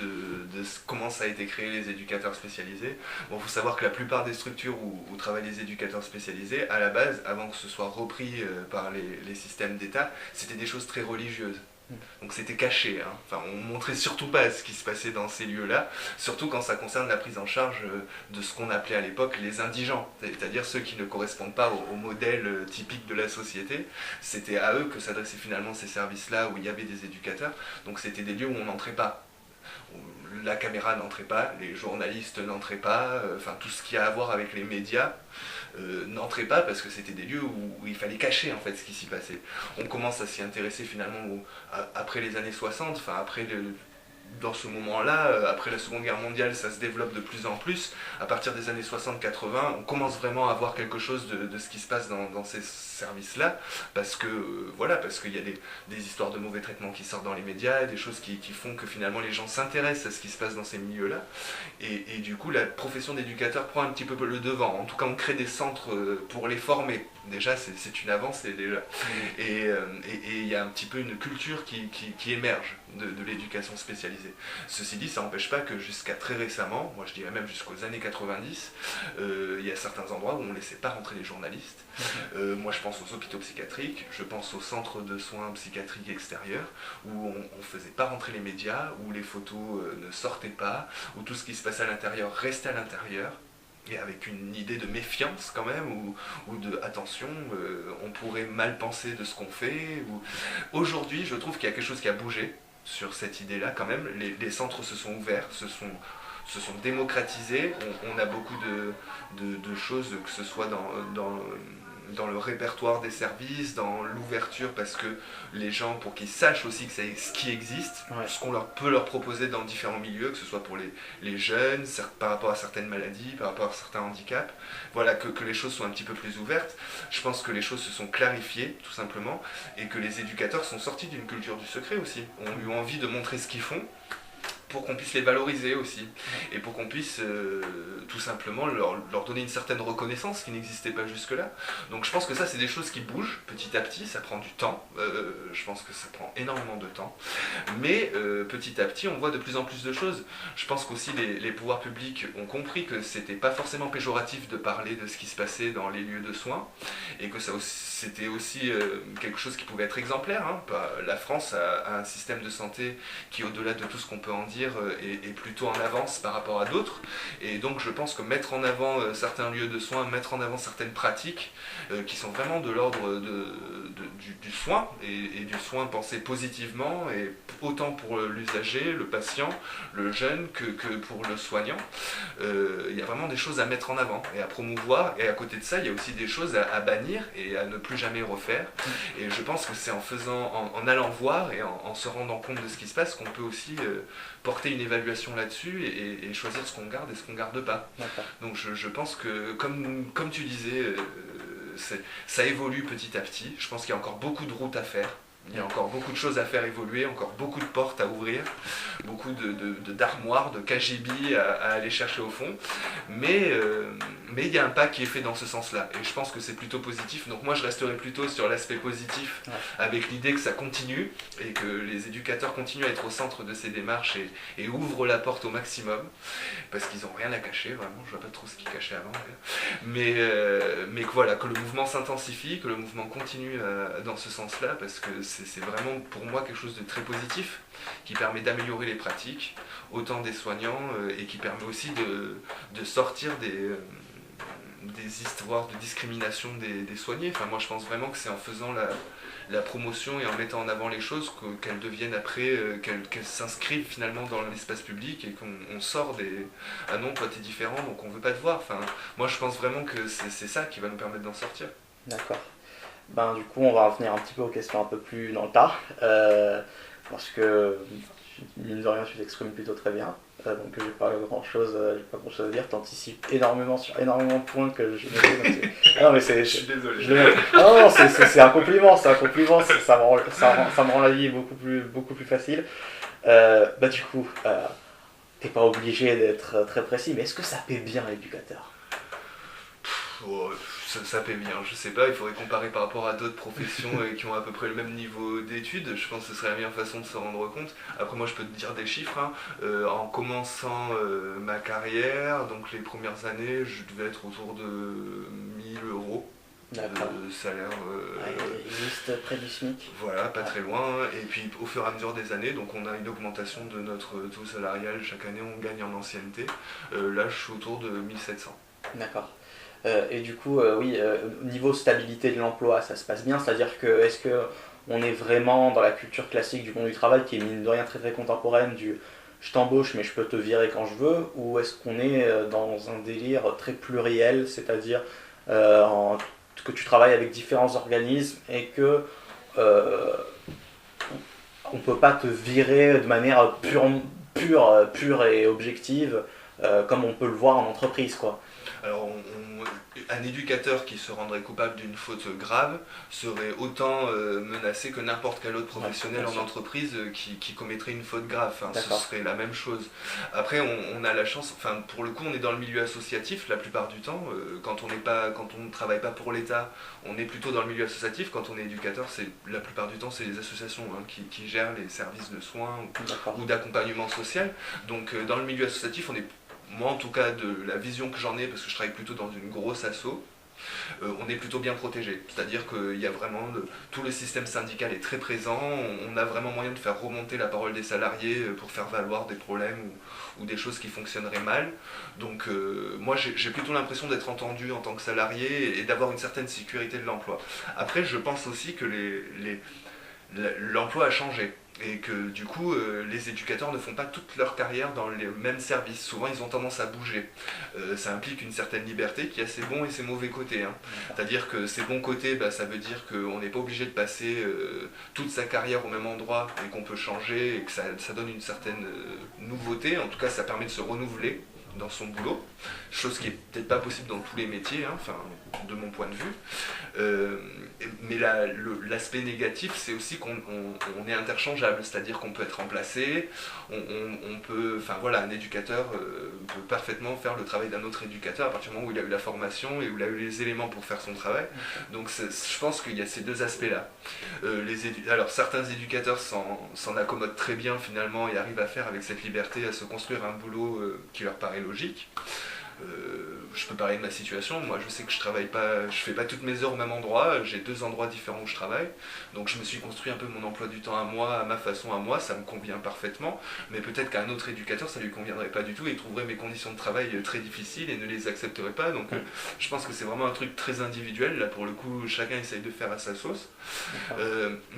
Speaker 3: comment ça a été créé les éducateurs spécialisés. Bon, il faut savoir que la plupart des structures où travaillent les éducateurs spécialisés, à la base, avant que ce soit repris par les systèmes d'État, c'était des choses très religieuses. Donc c'était caché, hein. Enfin, on montrait surtout pas ce qui se passait dans ces lieux-là, surtout quand ça concerne la prise en charge de ce qu'on appelait à l'époque les indigents, c'est-à-dire ceux qui ne correspondent pas au modèle typique de la société. C'était à eux que s'adressaient finalement ces services-là où il y avait des éducateurs, donc c'était des lieux où on n'entrait pas. La caméra n'entrait pas, les journalistes n'entraient pas, enfin tout ce qui a à voir avec les médias n'entrait pas parce que c'était des lieux où il fallait cacher en fait ce qui s'y passait. On commence à s'y intéresser finalement après les années 60, enfin dans ce moment-là, après la Seconde Guerre mondiale, ça se développe de plus en plus. À partir des années 60-80, on commence vraiment à voir quelque chose de ce qui se passe dans ces services-là, parce que voilà, parce qu'il y a des histoires de mauvais traitements qui sortent dans les médias, et des choses qui font que finalement les gens s'intéressent à ce qui se passe dans ces milieux-là. Et du coup, la profession d'éducateur prend un petit peu le devant. En tout cas, on crée des centres pour les former. Déjà, c'est une avancée déjà. Et il y a un petit peu une culture qui émerge de l'éducation spécialisée. Ceci dit, ça n'empêche pas que jusqu'à très récemment, moi je dirais même jusqu'aux années 90, il y a certains endroits où on ne laissait pas rentrer les journalistes. Moi je pense aux hôpitaux psychiatriques, je pense aux centres de soins psychiatriques extérieurs, où on ne faisait pas rentrer les médias, où les photos ne sortaient pas, où tout ce qui se passait à l'intérieur restait à l'intérieur. Et avec une idée de méfiance quand même, ou de attention, on pourrait mal penser de ce qu'on fait. Aujourd'hui, je trouve qu'il y a quelque chose qui a bougé sur cette idée-là quand même. Les centres se sont ouverts, se sont démocratisés. On a beaucoup de choses, que ce soit dans le répertoire des services, dans l'ouverture, parce que les gens, pour qu'ils sachent aussi que c'est ce qui existe, ouais, ce qu'on peut leur proposer dans différents milieux, que ce soit pour les jeunes, par rapport à certaines maladies, par rapport à certains handicaps, voilà, que les choses soient un petit peu plus ouvertes. Je pense que les choses se sont clarifiées, tout simplement, et que les éducateurs sont sortis d'une culture du secret aussi. On a eu envie de montrer ce qu'ils font, pour qu'on puisse les valoriser aussi, et pour qu'on puisse tout simplement leur donner une certaine reconnaissance qui n'existait pas jusque-là. Donc je pense que ça, c'est des choses qui bougent petit à petit, ça prend du temps, je pense que ça prend énormément de temps, mais petit à petit, on voit de plus en plus de choses. Je pense qu'aussi les pouvoirs publics ont compris que c'était pas forcément péjoratif de parler de ce qui se passait dans les lieux de soins, et que c'était aussi quelque chose qui pouvait être exemplaire, hein. La France a un système de santé qui, au-delà de tout ce qu'on peut en dire, est plutôt en avance par rapport à d'autres, et donc je pense que mettre en avant certains lieux de soins, mettre en avant certaines pratiques qui sont vraiment de l'ordre du soin, et du soin pensé positivement, et autant pour l'usager, le patient, le jeune, que pour le soignant. Il y a vraiment des choses à mettre en avant et à promouvoir, et à côté de ça, il y a aussi des choses à bannir et à ne plus jamais refaire. Et je pense que c'est en allant voir et en se rendant compte de ce qui se passe, qu'on peut aussi porter une évaluation là-dessus et choisir ce qu'on garde et ce qu'on garde pas. Donc je pense que, comme tu disais, ça évolue petit à petit. Je pense qu'il y a encore beaucoup de routes à faire. Il y a encore beaucoup de choses à faire évoluer, encore beaucoup de portes à ouvrir, beaucoup d'armoires, de KGB à aller chercher au fond. Mais il y a un pas qui est fait dans ce sens-là. Et je pense que c'est plutôt positif. Donc moi, je resterai plutôt sur l'aspect positif, avec l'idée que ça continue et que les éducateurs continuent à être au centre de ces démarches et ouvrent la porte au maximum. Parce qu'ils n'ont rien à cacher, vraiment. Je ne vois pas trop ce qu'ils cachaient avant. Mais que voilà, que le mouvement s'intensifie, que le mouvement continue dans ce sens-là, parce que c'est vraiment pour moi quelque chose de très positif qui permet d'améliorer les pratiques, autant des soignants, et qui permet aussi de sortir des histoires de discrimination des soignés. Enfin, moi je pense vraiment que c'est en faisant la promotion et en mettant en avant les choses qu'elles deviennent après, qu'elles s'inscrivent finalement dans l'espace public et qu'on sort des ah non toi t'es différent donc on veut pas te voir. Enfin, moi je pense vraiment que c'est ça qui va nous permettre d'en sortir.
Speaker 2: D'accord. Ben, du coup, on va revenir un petit peu aux questions un peu plus dans le tas, parce que, mine de rien, tu t'exprimes plutôt très bien, donc j'ai pas grand-chose à dire, t'anticipes énormément sur énormément de points que j'ai notés. Non, mais
Speaker 3: Je suis désolé.
Speaker 2: Non, c'est un compliment, ça me rend la vie beaucoup plus facile. Bah du coup, t'es pas obligé d'être très précis, mais est-ce que ça paie bien l'éducateur?
Speaker 3: Oh, ça paie bien, je sais pas, il faudrait comparer par rapport à d'autres professions qui ont à peu près le même niveau d'études, je pense que ce serait la meilleure façon de se rendre compte. Après moi je peux te dire des chiffres, hein. En commençant ma carrière, donc les premières années, je devais être autour de 1000 € de salaire.
Speaker 2: Juste près du SMIC.
Speaker 3: Voilà, pas très loin. Et puis au fur et à mesure des années, donc on a une augmentation de notre taux salarial, chaque année on gagne en ancienneté. Là je suis autour de 1700.
Speaker 2: D'accord. Et du coup, oui, niveau stabilité de l'emploi, ça se passe bien, c'est-à-dire que est-ce que on est vraiment dans la culture classique du monde du travail qui est mine de rien très très contemporaine du je t'embauche mais je peux te virer quand je veux, ou est-ce qu'on est dans un délire très pluriel, c'est-à-dire que tu travailles avec différents organismes et que euh, on peut pas te virer de manière pure et objective comme on peut le voir en entreprise, quoi.
Speaker 3: Alors, un éducateur qui se rendrait coupable d'une faute grave serait autant menacé que n'importe quel autre professionnel en entreprise qui commettrait une faute grave. Enfin, ce serait la même chose. Après, on a la chance, enfin, pour le coup, on est dans le milieu associatif la plupart du temps. Quand on ne travaille pas pour l'État, on est plutôt dans le milieu associatif. Quand on est éducateur, la plupart du temps, c'est les associations qui gèrent les services de soins ou d'accompagnement social. Donc, dans le milieu associatif, moi en tout cas de la vision que j'en ai, parce que je travaille plutôt dans une grosse asso, on est plutôt bien protégé. C'est-à-dire qu'il y a vraiment tout le système syndical est très présent, on a vraiment moyen de faire remonter la parole des salariés pour faire valoir des problèmes ou des choses qui fonctionneraient mal. Donc moi j'ai plutôt l'impression d'être entendu en tant que salarié et d'avoir une certaine sécurité de l'emploi. Après je pense aussi que l'emploi a changé. Et que du coup, les éducateurs ne font pas toute leur carrière dans les mêmes services. Souvent, ils ont tendance à bouger. Ça implique une certaine liberté qui a ses bons et ses mauvais côtés. Hein. C'est-à-dire que ses bons côtés, ça veut dire qu'on n'est pas obligé de passer toute sa carrière au même endroit et qu'on peut changer et que ça donne une certaine nouveauté. En tout cas, ça permet de se renouveler dans son boulot, chose qui est peut-être pas possible dans tous les métiers, hein, enfin, de mon point de vue. Mais l'aspect négatif, c'est aussi qu'on est interchangeable, c'est-à-dire qu'on peut être remplacé, on peut, enfin voilà, un éducateur peut parfaitement faire le travail d'un autre éducateur à partir du moment où il a eu la formation et où il a eu les éléments pour faire son travail. Donc je pense qu'il y a ces deux aspects-là. Alors certains éducateurs s'en accommodent très bien finalement et arrivent à faire avec cette liberté, à se construire un boulot qui leur paraît logique. Je peux parler de ma situation, moi je sais que je fais pas toutes mes heures au même endroit, j'ai 2 endroits différents où je travaille, donc je me suis construit un peu mon emploi du temps à moi, à ma façon à moi, ça me convient parfaitement, mais peut-être qu'à un autre éducateur ça lui conviendrait pas du tout et il trouverait mes conditions de travail très difficiles et ne les accepterait pas, donc je pense que c'est vraiment un truc très individuel, là pour le coup chacun essaye de faire à sa sauce.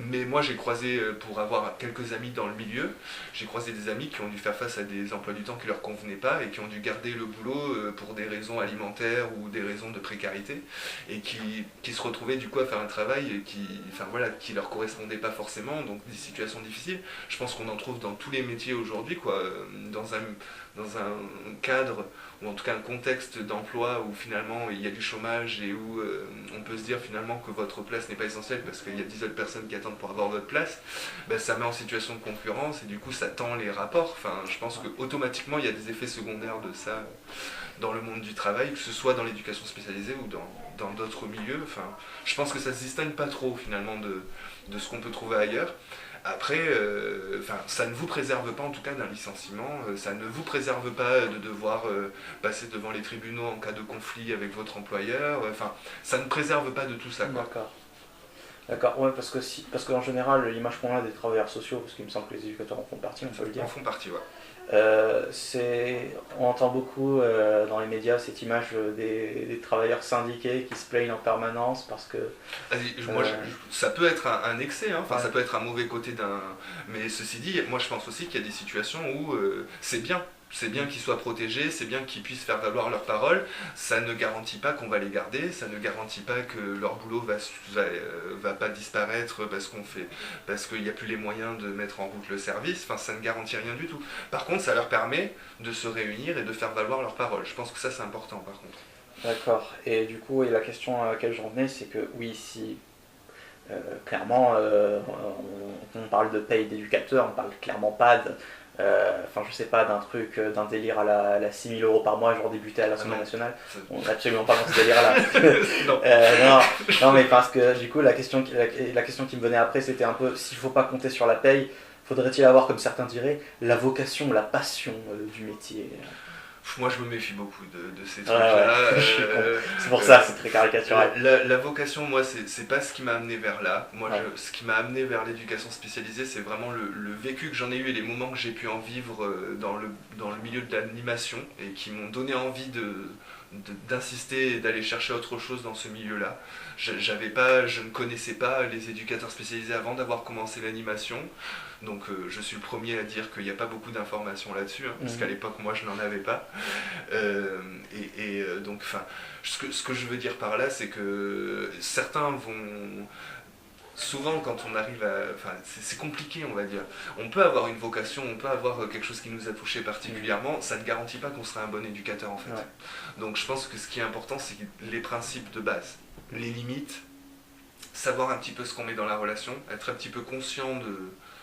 Speaker 3: Mais moi j'ai croisé, pour avoir quelques amis dans le milieu, j'ai croisé des amis qui ont dû faire face à des emplois du temps qui leur convenaient pas et qui ont dû garder le boulot pour des raisons alimentaires ou des raisons de précarité et qui se retrouvaient du coup à faire un travail qui leur correspondait pas forcément, donc des situations difficiles. Je pense qu'on en trouve dans tous les métiers aujourd'hui, quoi, dans un cadre ou en tout cas un contexte d'emploi où finalement il y a du chômage et où on peut se dire finalement que votre place n'est pas essentielle parce qu'il y a 10 autres personnes qui attendent pour avoir votre place, ça met en situation de concurrence et du coup ça tend les rapports. Enfin, je pense qu'automatiquement il y a des effets secondaires de ça dans le monde du travail, que ce soit dans l'éducation spécialisée ou dans d'autres milieux. Enfin, je pense que ça ne se distingue pas trop finalement de ce qu'on peut trouver ailleurs. Après, ça ne vous préserve pas en tout cas d'un licenciement, ça ne vous préserve pas de devoir passer devant les tribunaux en cas de conflit avec votre employeur, ça ne préserve pas de tout ça, quoi.
Speaker 2: D'accord. D'accord, ouais, parce qu'en général, l'image qu'on a des travailleurs sociaux, parce qu'il me semble que les éducateurs en font partie, on peut le dire.
Speaker 3: En font partie, ouais.
Speaker 2: On entend beaucoup dans les médias cette image des travailleurs syndiqués qui se plaignent en permanence parce que...
Speaker 3: Ça peut être un excès, hein. Enfin,
Speaker 2: Ouais.
Speaker 3: ça peut être un mauvais côté d'un... Mais ceci dit, moi je pense aussi qu'il y a des situations où c'est bien. C'est bien qu'ils soient protégés, c'est bien qu'ils puissent faire valoir leurs paroles. Ça ne garantit pas qu'on va les garder, ça ne garantit pas que leur boulot va pas disparaître parce qu'il n'y a plus les moyens de mettre en route le service. Enfin, ça ne garantit rien du tout. Par contre, ça leur permet de se réunir et de faire valoir leurs paroles. Je pense que ça, c'est important, par contre.
Speaker 2: D'accord. Et du coup, et la question à laquelle j'en venais, c'est que oui, si clairement on parle de paye d'éducateur, on parle clairement pas de... Enfin, je sais pas, d'un truc, d'un délire à la 6 000 € par mois, genre débuté à l'Assemblée nationale. On n'est absolument pas dans ce délire-là.
Speaker 3: Non.
Speaker 2: Non, mais parce que du coup, la question qui me venait après, c'était un peu s'il faut pas compter sur la paye, faudrait-il avoir, comme certains diraient, la vocation, la passion du métier.
Speaker 3: Moi, je me méfie beaucoup de ces
Speaker 2: Ouais,
Speaker 3: trucs-là.
Speaker 2: C'est pour ça, c'est très caricatural.
Speaker 3: La vocation, moi, c'est pas ce qui m'a amené vers là. Moi,
Speaker 2: Ouais.
Speaker 3: ce qui m'a amené vers l'éducation spécialisée, c'est vraiment le vécu que j'en ai eu et les moments que j'ai pu en vivre dans le milieu de l'animation et qui m'ont donné envie d'insister et d'aller chercher autre chose dans ce milieu-là. Je ne connaissais pas les éducateurs spécialisés avant d'avoir commencé l'animation. Donc je suis le premier à dire qu'il n'y a pas beaucoup d'informations là-dessus, hein, parce qu'à l'époque, moi, je n'en avais pas. Donc, ce que je veux dire par là, c'est que certains vont... Souvent, quand on arrive à... Enfin, c'est compliqué, on va dire. On peut avoir une vocation, on peut avoir quelque chose qui nous a touché particulièrement, ça ne garantit pas qu'on sera un bon éducateur, en fait.
Speaker 2: Ouais.
Speaker 3: Donc je pense que ce qui est important, c'est les principes de base, les limites, savoir un petit peu ce qu'on met dans la relation, être un petit peu conscient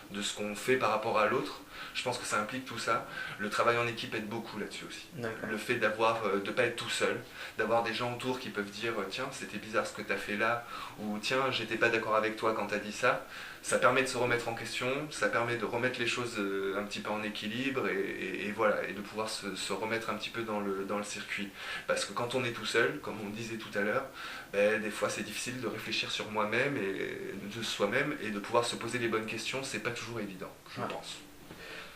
Speaker 3: de ce qu'on fait par rapport à l'autre. Je pense que ça implique tout ça. Le travail en équipe aide beaucoup là-dessus aussi.
Speaker 2: D'accord.
Speaker 3: Le fait de ne pas être tout seul, d'avoir des gens autour qui peuvent dire tiens, c'était bizarre ce que tu as fait là, ou tiens, j'étais pas d'accord avec toi quand tu as dit ça. Ça permet de se remettre en question, ça permet de remettre les choses un petit peu en équilibre et voilà, et de pouvoir se remettre un petit peu dans le circuit. Parce que quand on est tout seul, comme on disait tout à l'heure, des fois c'est difficile de réfléchir sur moi-même et de soi-même et de pouvoir se poser les bonnes questions, c'est pas toujours évident, je pense.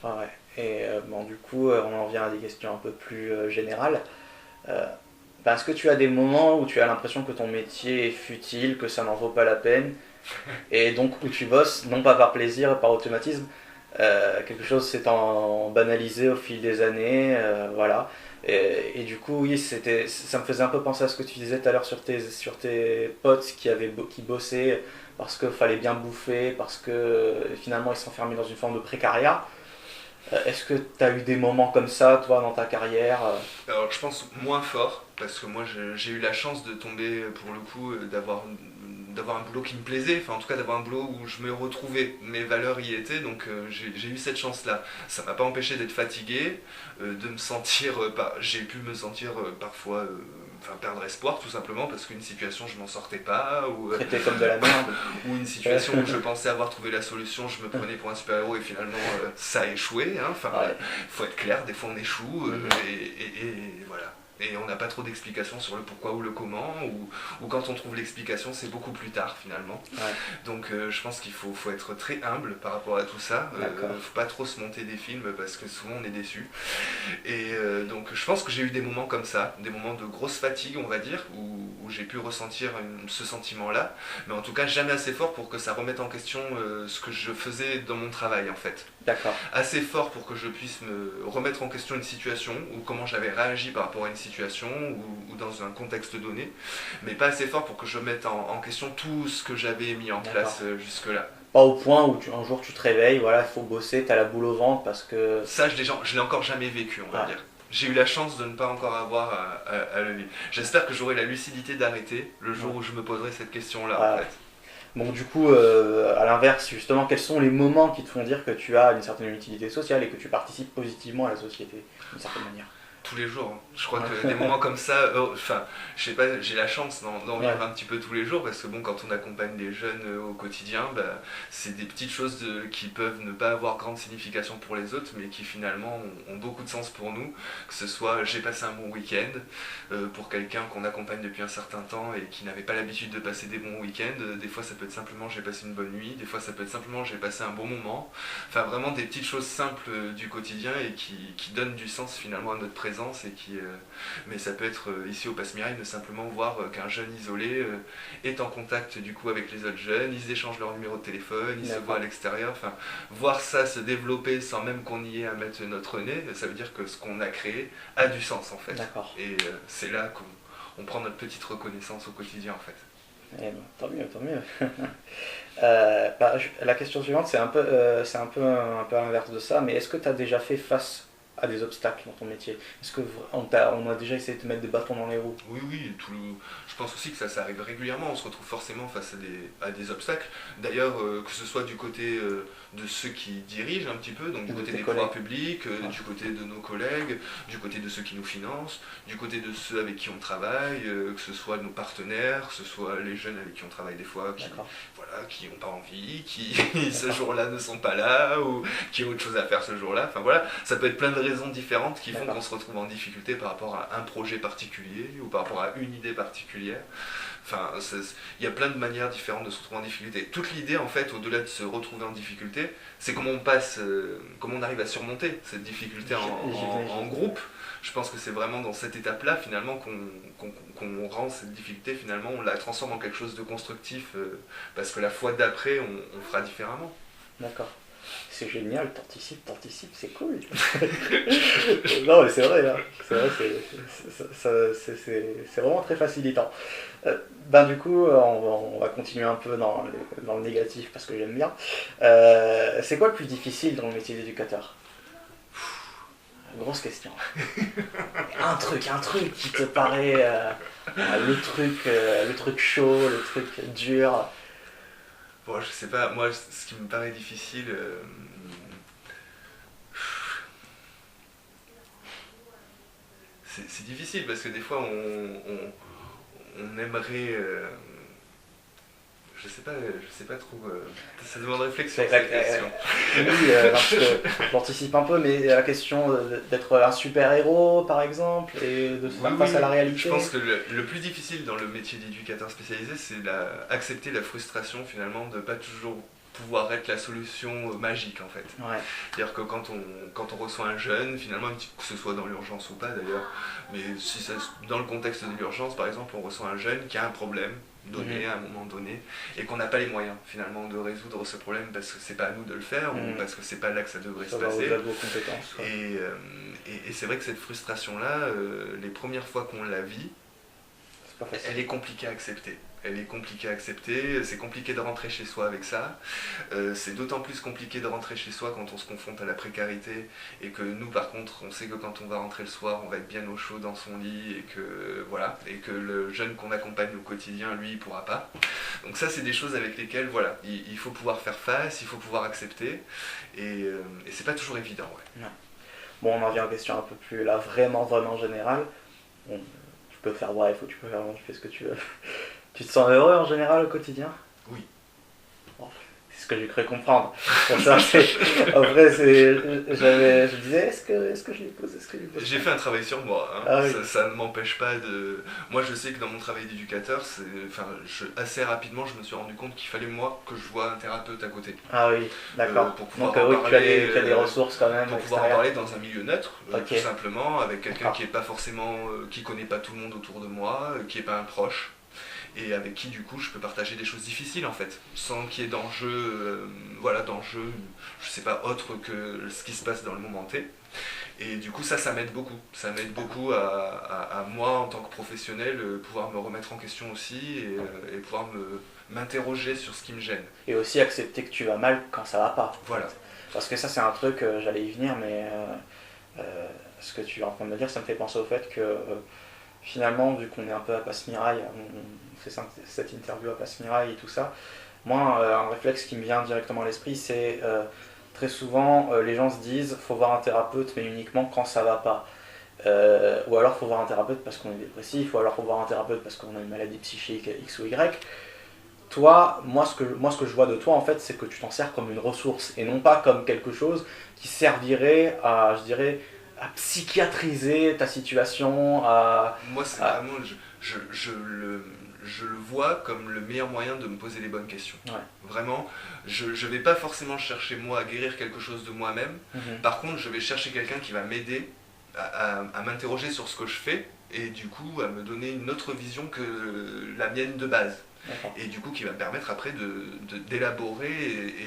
Speaker 2: Ah ouais. Et bon, du coup, on en vient à des questions un peu plus générales. Est-ce que tu as des moments où tu as l'impression que ton métier est futile, que ça n'en vaut pas la peine, et donc où tu bosses, non pas par plaisir, par automatisme, quelque chose s'étant banalisé au fil des années, voilà. Et du coup, oui, ça me faisait un peu penser à ce que tu disais tout à l'heure sur tes potes qui bossaient parce qu'il fallait bien bouffer, parce que finalement ils s'enfermaient dans une forme de précariat. Est-ce que tu as eu des moments comme ça, toi, dans ta carrière
Speaker 3: Alors je pense moins fort, parce que moi j'ai eu la chance de tomber, pour le coup, d'avoir un boulot qui me plaisait, enfin en tout cas d'avoir un boulot où je me retrouvais, mes valeurs y étaient, donc j'ai eu cette chance-là. Ça m'a pas empêché d'être fatigué, de me sentir, j'ai pu me sentir parfois... perdre espoir tout simplement parce qu'une situation je m'en sortais pas ou
Speaker 2: traité comme de la merde
Speaker 3: ou une situation où je pensais avoir trouvé la solution, je me prenais pour un super-héros et finalement ça a échoué, hein. Enfin,
Speaker 2: ouais.
Speaker 3: faut être clair, des fois on échoue et voilà. Et on n'a pas trop d'explications sur le pourquoi ou le comment, ou quand on trouve l'explication, c'est beaucoup plus tard finalement.
Speaker 2: Ouais.
Speaker 3: Donc je pense qu'il faut être très humble par rapport à tout ça. Faut pas trop se monter des films parce que souvent on est déçu. Et donc je pense que j'ai eu des moments comme ça, des moments de grosse fatigue, on va dire, où j'ai pu ressentir ce sentiment-là, mais en tout cas jamais assez fort pour que ça remette en question ce que je faisais dans mon travail en fait.
Speaker 2: D'accord.
Speaker 3: Assez fort pour que je puisse me remettre en question une situation ou comment j'avais réagi par rapport à une situation ou dans un contexte donné, mais pas assez fort pour que je mette en question tout ce que j'avais mis en place jusque-là.
Speaker 2: Pas au point où un jour tu te réveilles, voilà, il faut bosser, t'as la boule au ventre parce que...
Speaker 3: Ça, je l'ai encore jamais vécu, on va dire. J'ai eu la chance de ne pas encore avoir à le vivre. J'espère que j'aurai la lucidité d'arrêter le jour où je me poserai cette question-là, en fait.
Speaker 2: Bon, du coup, à l'inverse, justement, quels sont les moments qui te font dire que tu as une certaine utilité sociale et que tu participes positivement à la société, d'une certaine manière ?
Speaker 3: tous les jours. Je crois que des moments comme ça, enfin, je sais pas, j'ai la chance d'en vivre un petit peu tous les jours parce que bon, quand on accompagne des jeunes au quotidien, bah, c'est des petites choses qui peuvent ne pas avoir grande signification pour les autres, mais qui finalement ont beaucoup de sens pour nous. Que ce soit j'ai passé un bon week-end pour quelqu'un qu'on accompagne depuis un certain temps et qui n'avait pas l'habitude de passer des bons week-ends. Des fois, ça peut être simplement j'ai passé une bonne nuit. Des fois, ça peut être simplement j'ai passé un bon moment. Enfin, vraiment des petites choses simples du quotidien et qui donnent du sens finalement à notre présence mais ça peut être ici au Passe-Mirail de simplement voir qu'un jeune isolé est en contact du coup avec les autres jeunes, ils échangent leur numéro de téléphone, ils se voient à l'extérieur, enfin voir ça se développer sans même qu'on y ait à mettre notre nez, ça veut dire que ce qu'on a créé a du sens en fait.
Speaker 2: D'accord.
Speaker 3: Et c'est là qu'on prend notre petite reconnaissance au quotidien en fait.
Speaker 2: Eh ben, tant mieux, tant mieux. La question suivante, c'est un peu à l'inverse de ça, mais est-ce que tu as déjà fait face à des obstacles dans ton métier? Est-ce qu'on a déjà essayé de te mettre des bâtons dans les roues?
Speaker 3: Oui, je pense aussi que ça arrive régulièrement, on se retrouve forcément face à des obstacles. D'ailleurs, que ce soit du côté de ceux qui dirigent un petit peu, donc du côté des pouvoirs publics, du côté de nos collègues, du côté de ceux qui nous financent, du côté de ceux avec qui on travaille, que ce soit nos partenaires, que ce soit les jeunes avec qui on travaille des fois, qui n'ont pas envie, qui ce jour-là ne sont pas là, ou qui ont autre chose à faire ce jour-là. Enfin voilà, ça peut être plein de raisons différentes qui font qu'on se retrouve en difficulté par rapport à un projet particulier ou par rapport à une idée particulière. Enfin, il y a plein de manières différentes de se retrouver en difficulté. Toute l'idée, en fait, au-delà de se retrouver en difficulté, c'est comment on arrive à surmonter cette difficulté en groupe. Je pense que c'est vraiment dans cette étape-là, finalement, qu'on rend cette difficulté, finalement, on la transforme en quelque chose de constructif, parce que la fois d'après, on fera différemment.
Speaker 2: D'accord. C'est génial, t'anticipes, c'est cool. Non mais c'est vrai, hein. C'est vraiment très facilitant. Du coup, on va continuer un peu dans le négatif parce que j'aime bien. C'est quoi le plus difficile dans le métier d'éducateur? Grosse question. Un truc qui te paraît le truc chaud, le truc dur.
Speaker 3: Bon, je sais pas, moi ce qui me paraît difficile, c'est difficile parce que des fois on aimerait, je sais pas trop, ça demande réflexion cette question.
Speaker 2: Oui, parce que j'anticipe un peu, mais la question d'être un super-héros par exemple et de se faire face à la réalité.
Speaker 3: Je pense que le plus difficile dans le métier d'éducateur spécialisé, c'est accepter la frustration finalement de pas toujours pouvoir être la solution magique en fait.
Speaker 2: Ouais.
Speaker 3: C'est-à-dire que quand on reçoit un jeune, finalement, que ce soit dans l'urgence ou pas d'ailleurs, mais si dans le contexte de l'urgence par exemple, on reçoit un jeune qui a un problème donné à un moment donné et qu'on n'a pas les moyens finalement de résoudre ce problème parce que c'est pas à nous de le faire ou parce que c'est pas là que ça devrait se passer. Et c'est vrai que cette frustration là, les premières fois qu'on la vit, elle est compliquée à accepter. C'est compliqué de rentrer chez soi avec ça. C'est d'autant plus compliqué de rentrer chez soi quand on se confronte à la précarité et que nous par contre on sait que quand on va rentrer le soir on va être bien au chaud dans son lit et que le jeune qu'on accompagne au quotidien lui il pourra pas. Donc ça c'est des choses avec lesquelles voilà, il faut pouvoir faire face, il faut pouvoir accepter et c'est pas toujours évident. Ouais.
Speaker 2: Non. Bon, on en vient à une question un peu plus là vraiment générale. Bon, tu peux faire bref ou tu fais ce que tu veux. Tu te sens heureux en général au quotidien?
Speaker 3: Oui.
Speaker 2: Bon, c'est ce que j'ai cru comprendre. Pour ça, après, je disais, est-ce que je lui pose?
Speaker 3: J'ai fait un travail sur moi. Hein. Ah, oui. Ça ne m'empêche pas de... Moi, je sais que dans mon travail d'éducateur, assez rapidement, je me suis rendu compte qu'il fallait moi que je voie un thérapeute à côté.
Speaker 2: Ah oui, d'accord.
Speaker 3: Pour pouvoir
Speaker 2: donc oui, tu as des ressources quand même.
Speaker 3: Pour pouvoir en parler dans un milieu neutre, tout simplement, avec quelqu'un qui est pas forcément, qui connaît pas tout le monde autour de moi, qui est pas un proche. Et avec qui du coup je peux partager des choses difficiles en fait, sans qu'il y ait d'enjeu, je sais pas, autre que ce qui se passe dans le moment T. Et du coup ça m'aide beaucoup, à moi en tant que professionnel pouvoir me remettre en question aussi et pouvoir m'interroger sur ce qui me gêne.
Speaker 2: Et aussi accepter que tu vas mal quand ça va pas.
Speaker 3: Voilà.
Speaker 2: Parce que ça c'est un truc, j'allais y venir, mais ce que tu es en train de me dire, ça me fait penser au fait que finalement, vu qu'on est un peu à Passe-Mirail, on fait cette interview à Passe-Mirail et tout ça, moi, un réflexe qui me vient directement à l'esprit, c'est très souvent, les gens se disent, faut voir un thérapeute, mais uniquement quand ça va pas. ou alors faut voir un thérapeute parce qu'on est dépressif, ou alors faut voir un thérapeute parce qu'on a une maladie psychique X ou Y. Toi, moi ce que je vois de toi en fait, c'est que tu t'en sers comme une ressource et non pas comme quelque chose qui servirait à, je dirais, à psychiatriser ta situation,
Speaker 3: Moi, c'est
Speaker 2: à...
Speaker 3: vraiment, je le vois comme le meilleur moyen de me poser les bonnes questions.
Speaker 2: Ouais.
Speaker 3: Vraiment, je ne vais pas forcément chercher moi à guérir quelque chose de moi-même. Par contre, je vais chercher quelqu'un qui va m'aider à m'interroger sur ce que je fais et du coup à me donner une autre vision que la mienne de base.
Speaker 2: D'accord.
Speaker 3: Et du coup qui va me permettre après d'élaborer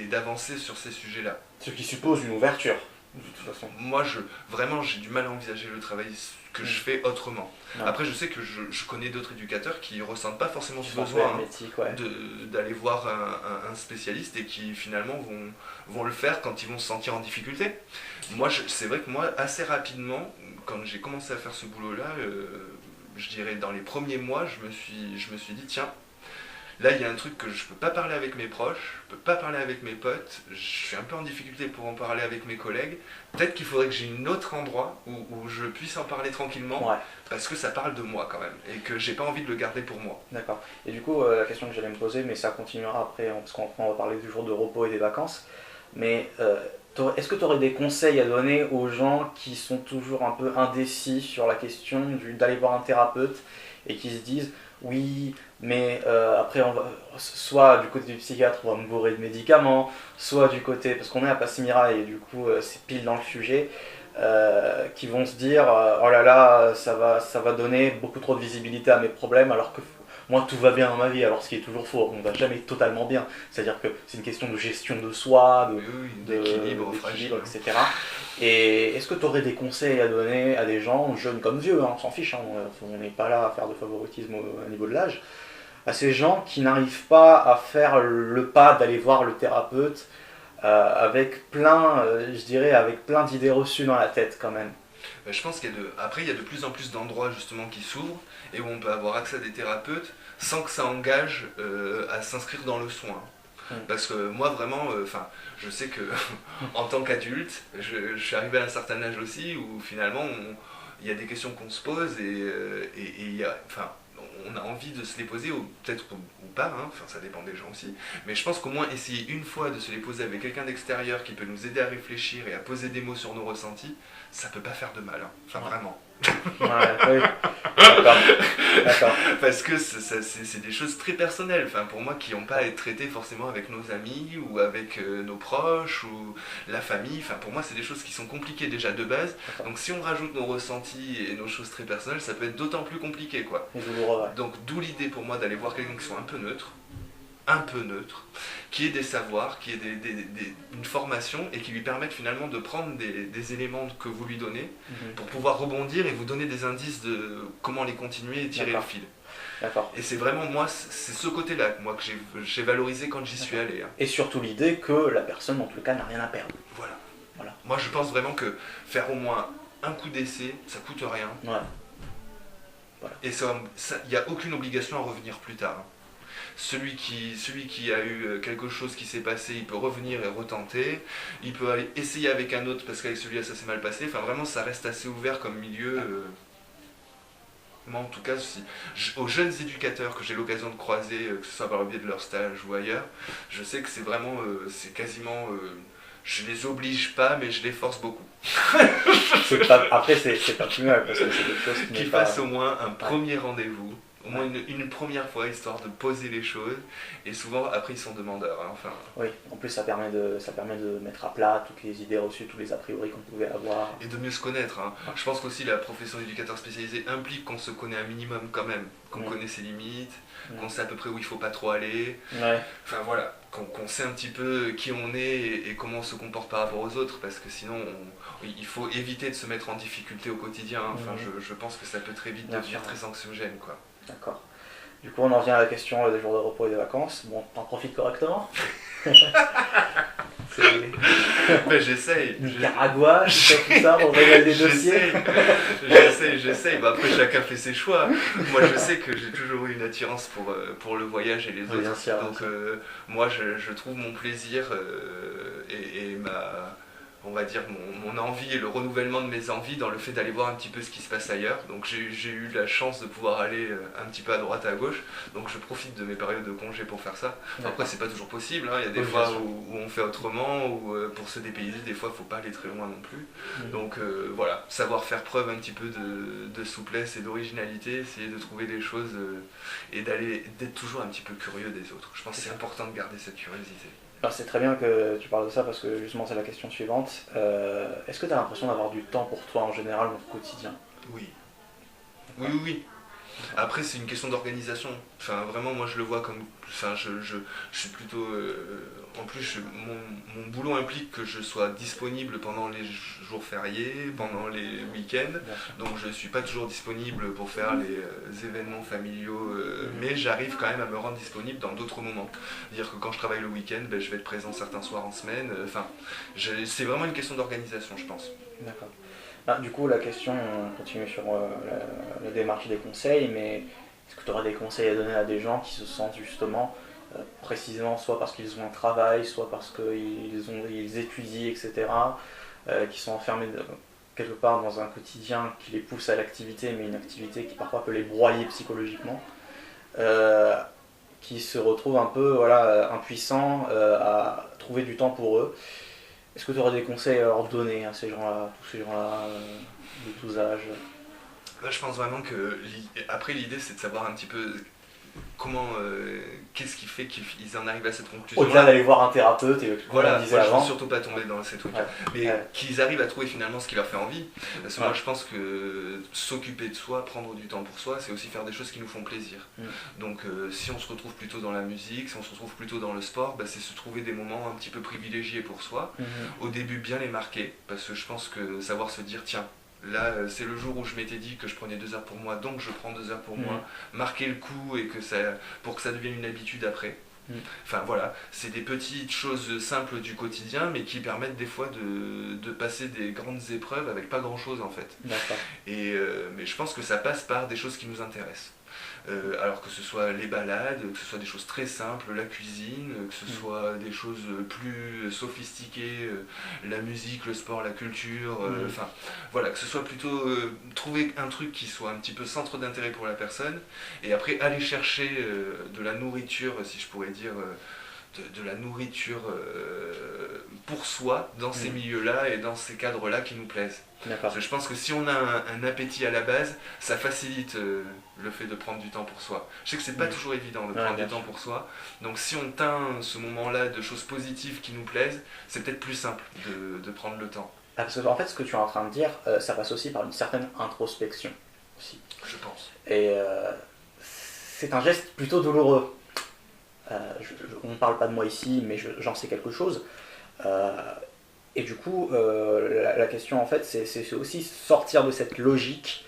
Speaker 3: et d'avancer sur ces sujets-là.
Speaker 2: Ce qui suppose une ouverture, de toute façon.
Speaker 3: Moi, vraiment, j'ai du mal à envisager le travail que je fais autrement.
Speaker 2: Ouais.
Speaker 3: Après, je sais que je connais d'autres éducateurs qui ne ressentent pas forcément ce
Speaker 2: Besoin
Speaker 3: besoin
Speaker 2: hermétique, ouais.
Speaker 3: d'aller voir un spécialiste et qui finalement vont le faire quand ils vont se sentir en difficulté. Moi, c'est vrai que moi, assez rapidement, quand j'ai commencé à faire ce boulot-là, je dirais dans les premiers mois, je me suis dit, tiens, là, il y a un truc que je peux pas parler avec mes proches, je peux pas parler avec mes potes, je suis un peu en difficulté pour en parler avec mes collègues. Peut-être qu'il faudrait que j'ai un autre endroit où je puisse en parler tranquillement,
Speaker 2: Ouais.
Speaker 3: parce que ça parle de moi quand même, et que j'ai pas envie de le garder pour moi.
Speaker 2: D'accord. Et du coup, la question que j'allais me poser, mais ça continuera après, parce qu'on va parler du jour de repos et des vacances, mais est-ce que tu aurais des conseils à donner aux gens qui sont toujours un peu indécis sur la question d'aller voir un thérapeute et qui se disent oui, mais après soit du côté du psychiatre on va me bourrer de médicaments, soit du côté, parce qu'on est à Passimira et du coup c'est pile dans le sujet, qui vont se dire oh là là, ça va donner beaucoup trop de visibilité à mes problèmes alors que moi tout va bien dans ma vie, alors ce qui est toujours faux, on ne va jamais totalement bien. C'est-à-dire que c'est une question de gestion de soi,
Speaker 3: d'équilibre fragile,
Speaker 2: etc. Et est-ce que tu aurais des conseils à donner à des gens, jeunes comme vieux, hein, on s'en fiche, hein, on n'est pas là à faire de favoritisme au niveau de l'âge, à ces gens qui n'arrivent pas à faire le pas d'aller voir le thérapeute avec je dirais, avec plein d'idées reçues dans la tête quand même.
Speaker 3: Je pense après, il y a de plus en plus d'endroits justement qui s'ouvrent et où on peut avoir accès à des thérapeutes sans que ça engage à s'inscrire dans le soin. Parce que moi vraiment, je sais que en tant qu'adulte, je suis arrivé à un certain âge aussi où finalement il y a des questions qu'on se pose et on a envie de se les poser, ou peut-être ou pas, hein, ça dépend des gens aussi. Mais je pense qu'au moins essayer une fois de se les poser avec quelqu'un d'extérieur qui peut nous aider à réfléchir et à poser des mots sur nos ressentis, ça peut pas faire de mal, hein. Vraiment.
Speaker 2: Ouais, oui. D'accord.
Speaker 3: Parce que c'est des choses très personnelles, pour moi, qui n'ont pas à être traitées forcément avec nos amis ou avec nos proches ou la famille. Pour moi, c'est des choses qui sont compliquées déjà de base. Donc si on rajoute nos ressentis et nos choses très personnelles, ça peut être d'autant plus compliqué, quoi.
Speaker 2: Et douloureux, ouais.
Speaker 3: Donc d'où l'idée pour moi d'aller voir quelqu'un qui soit un peu neutre, qui ait des savoirs, qui ait une formation et qui lui permette finalement de prendre des éléments que vous lui donnez pour pouvoir rebondir et vous donner des indices de comment les continuer et tirer le fil.
Speaker 2: D'accord.
Speaker 3: Et c'est vraiment moi, c'est ce côté-là moi, que j'ai valorisé quand j'y suis allé. Hein.
Speaker 2: Et surtout l'idée que la personne en tout cas n'a rien à perdre.
Speaker 3: Voilà. Moi je pense vraiment que faire au moins un coup d'essai, ça coûte rien.
Speaker 2: Ouais.
Speaker 3: Voilà. Et il n'y a aucune obligation à revenir plus tard. Hein. Celui qui a eu quelque chose qui s'est passé, il peut revenir et retenter. Il peut aller essayer avec un autre parce qu'avec celui-là ça s'est mal passé. Vraiment ça reste assez ouvert comme milieu. Moi en tout cas, aux jeunes éducateurs que j'ai l'occasion de croiser, que ce soit par le biais de leur stage ou ailleurs, je sais que c'est vraiment, c'est quasiment... je les oblige pas, mais je les force beaucoup.
Speaker 2: Après c'est pas plus mal parce que c'est quelque chose qui
Speaker 3: qu'ils fassent au moins un premier rendez-vous. Au moins une première fois, histoire de poser les choses. Et souvent, après, ils sont demandeurs. Hein,
Speaker 2: Oui, en plus, ça permet de mettre à plat toutes les idées reçues, tous les a priori qu'on pouvait avoir.
Speaker 3: Et de mieux se connaître. Hein. Ouais. Je pense qu'aussi, la profession d'éducateur spécialisé implique qu'on se connaît un minimum quand même. Qu'on connaît ses limites, qu'on sait à peu près où il ne faut pas trop aller.
Speaker 2: Ouais.
Speaker 3: Voilà, qu'on sait un petit peu qui on est et comment on se comporte par rapport aux autres. Parce que sinon, il faut éviter de se mettre en difficulté au quotidien. Hein. Je pense que ça peut très vite devenir très anxiogène, quoi.
Speaker 2: D'accord. Du coup, on en vient à la question des jours de repos et des vacances. Bon, t'en profites correctement?
Speaker 3: J'essaye.
Speaker 2: Nicaragua, tout ça, on régale des dossiers.
Speaker 3: J'essaye. Après, chacun fait ses choix. Moi, je sais que j'ai toujours eu une attirance pour le voyage et les autres.
Speaker 2: Bien sûr,
Speaker 3: donc, moi, je trouve mon plaisir et on va dire, mon envie et le renouvellement de mes envies dans le fait d'aller voir un petit peu ce qui se passe ailleurs. Donc j'ai eu la chance de pouvoir aller un petit peu à droite, à gauche. Donc je profite de mes périodes de congé pour faire ça. Après, c'est pas toujours possible, hein. Il y a des fois où on fait autrement, ou pour se dépayser, des fois, il faut pas aller très loin non plus. Donc voilà, savoir faire preuve un petit peu de souplesse et d'originalité, essayer de trouver des choses et d'être toujours un petit peu curieux des autres. Je pense que c'est important de garder cette curiosité.
Speaker 2: Alors c'est très bien que tu parles de ça parce que justement c'est la question suivante. Est-ce que tu as l'impression d'avoir du temps pour toi en général dans ton quotidien?
Speaker 3: Oui. Oui. Après, c'est une question d'organisation. Enfin, vraiment, moi, je le vois comme... Enfin, je suis plutôt... en plus, mon boulot implique que je sois disponible pendant les jours fériés, pendant les week-ends. Donc, je ne suis pas toujours disponible pour faire les événements familiaux. Mais j'arrive quand même à me rendre disponible dans d'autres moments. C'est-à-dire que quand je travaille le week-end, ben, je vais être présent certains soirs en semaine. Enfin, c'est vraiment une question d'organisation, je pense.
Speaker 2: D'accord. Ah, du coup, la question, on continue sur la démarche des conseils, mais est-ce que tu auras des conseils à donner à des gens qui se sentent justement, précisément, soit parce qu'ils ont un travail, soit parce qu'ils étudient, etc., qui sont enfermés quelque part dans un quotidien qui les pousse à l'activité, mais une activité qui parfois peut les broyer psychologiquement, qui se retrouvent un peu impuissants à trouver du temps pour eux. Est-ce que tu aurais des conseils à leur donner à ces gens-là, tous ces gens-là, de tous âges?
Speaker 3: Là, je pense vraiment que après l'idée c'est de savoir un petit peu comment, qu'est-ce qui fait qu'ils en arrivent à cette conclusion.
Speaker 2: Au-delà d'aller voir un thérapeute, et
Speaker 3: voilà,
Speaker 2: je
Speaker 3: ne veux surtout pas tomber dans ces trucs-là, mais qu'ils arrivent à trouver finalement ce qui leur fait envie. Parce que moi je pense que s'occuper de soi, prendre du temps pour soi, c'est aussi faire des choses qui nous font plaisir. Donc si on se retrouve plutôt dans la musique, si on se retrouve plutôt dans le sport, c'est se trouver des moments un petit peu privilégiés pour soi. Au début bien les marquer, parce que je pense que savoir se dire tiens, là, c'est le jour où je m'étais dit que je prenais 2 heures pour moi, donc je prends 2 heures pour moi, marquer le coup et pour que ça devienne une habitude après. Enfin voilà, c'est des petites choses simples du quotidien, mais qui permettent des fois de passer des grandes épreuves avec pas grand chose en fait. Mais je pense que ça passe par des choses qui nous intéressent. Alors que ce soit les balades, que ce soit des choses très simples, la cuisine, que ce soit des choses plus sophistiquées, la musique, le sport, la culture, enfin voilà, que ce soit plutôt trouver un truc qui soit un petit peu centre d'intérêt pour la personne, et après aller chercher de la nourriture, si je pourrais dire, de la nourriture pour soi, dans ces milieux-là et dans ces cadres-là qui nous plaisent. Parce que je pense que si on a un appétit à la base, ça facilite le fait de prendre du temps pour soi. Je sais que c'est pas toujours évident de prendre du temps pour soi, donc si on teint ce moment-là de choses positives qui nous plaisent, c'est peut-être plus simple de prendre le temps.
Speaker 2: Parce que en fait, ce que tu es en train de dire, ça passe aussi par une certaine introspection. Aussi.
Speaker 3: Je pense.
Speaker 2: Et c'est un geste plutôt douloureux. On ne parle pas de moi ici, mais j'en sais quelque chose. Et du coup, la question en fait, c'est aussi sortir de cette logique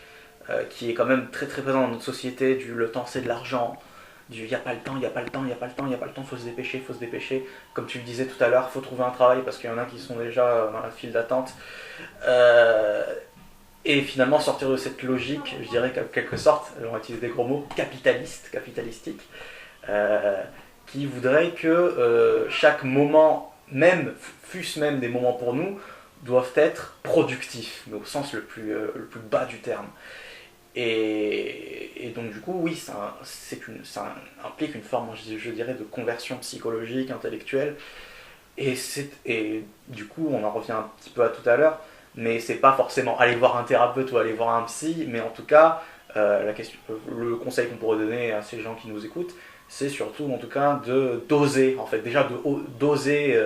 Speaker 2: qui est quand même très très présente dans notre société, du le temps c'est de l'argent, du il n'y a pas le temps, il n'y a pas le temps, il n'y a pas le temps, il n'y a pas le temps, il faut se dépêcher. Comme tu le disais tout à l'heure, il faut trouver un travail parce qu'il y en a qui sont déjà dans la file d'attente. Et finalement sortir de cette logique, je dirais qu'en quelque sorte, on va utiliser des gros mots, capitalistique, qui voudrait que chaque moment, même fût-ce même des moments pour nous, doivent être productifs, mais au sens le plus bas du terme. Et donc du coup, oui, ça implique une forme, je dirais, de conversion psychologique, intellectuelle. Et du coup, on en revient un petit peu à tout à l'heure, mais c'est pas forcément aller voir un thérapeute ou aller voir un psy, mais en tout cas, le conseil qu'on pourrait donner à ces gens qui nous écoutent, c'est surtout en tout cas d'oser, en fait, déjà d'oser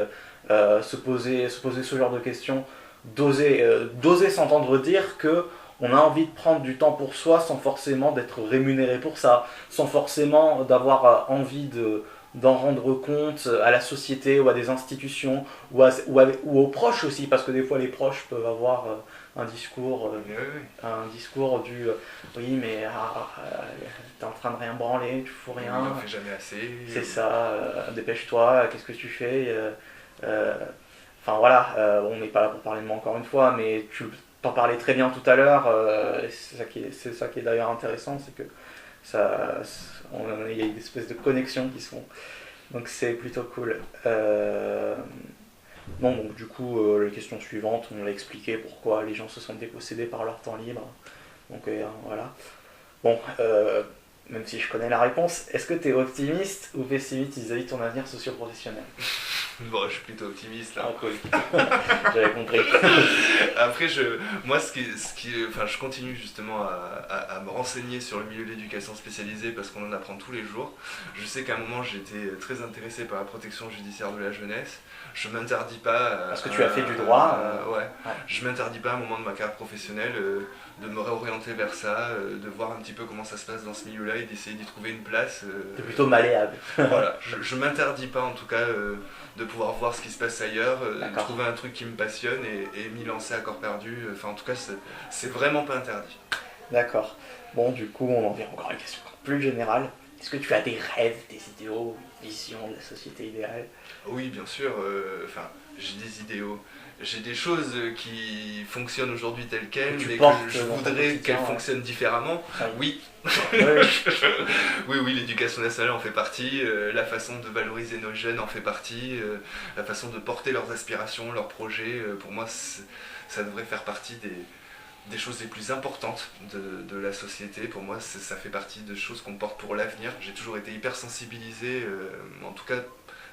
Speaker 2: se poser ce genre de questions, d'oser s'entendre dire que on a envie de prendre du temps pour soi sans forcément d'être rémunéré pour ça, sans forcément d'avoir envie d'en rendre compte à la société ou à des institutions ou aux proches aussi, parce que des fois les proches peuvent avoir un discours du oui mais t'es en train de rien branler, tu fous rien,
Speaker 3: on n'en fait jamais assez,
Speaker 2: c'est ça, dépêche-toi, qu'est-ce que tu fais, enfin voilà, on n'est pas là pour parler de moi encore une fois, mais tu t'en parlais très bien tout à l'heure, c'est ça qui est d'ailleurs intéressant, c'est que il y a des espèces de connexions qui sont, donc c'est plutôt cool. Non, donc du coup, la question suivante, on l'a expliqué pourquoi les gens se sentent dépossédés par leur temps libre. Donc voilà. Bon, même si je connais la réponse, est-ce que tu es optimiste ou pessimiste vis-à-vis de ton avenir socio-professionnel?
Speaker 3: Bon, je suis plutôt optimiste là.
Speaker 2: Ah, cool. J'avais compris.
Speaker 3: Après, enfin, je continue justement à me renseigner sur le milieu de l'éducation spécialisée parce qu'on en apprend tous les jours. Je sais qu'à un moment, j'étais très intéressé par la protection judiciaire de la jeunesse. Je m'interdis pas.
Speaker 2: Parce que tu as fait du droit.
Speaker 3: Ouais. Je m'interdis pas à un moment de ma carrière professionnelle de me réorienter vers ça, de voir un petit peu comment ça se passe dans ce milieu-là et d'essayer d'y trouver une place.
Speaker 2: T'es plutôt malléable.
Speaker 3: Voilà, je m'interdis pas en tout cas de pouvoir voir ce qui se passe ailleurs, de trouver un truc qui me passionne et m'y lancer à corps perdu. Enfin, en tout cas, c'est vraiment pas interdit.
Speaker 2: D'accord. Bon, du coup, on en vient encore à une question plus générale. Est-ce que tu as des rêves, des idéaux, des visions de la société idéale?
Speaker 3: Oui, bien sûr. Enfin, j'ai des idéaux. J'ai des choses qui fonctionnent aujourd'hui telles quelles, mais que je voudrais qu'elles fonctionnent différemment. Oui. Oui, l'éducation nationale en fait partie, la façon de valoriser nos jeunes en fait partie, la façon de porter leurs aspirations, leurs projets, pour moi ça devrait faire partie des choses les plus importantes de la société. Pour moi ça fait partie de choses qu'on porte pour l'avenir. J'ai toujours été hyper sensibilisé, en tout cas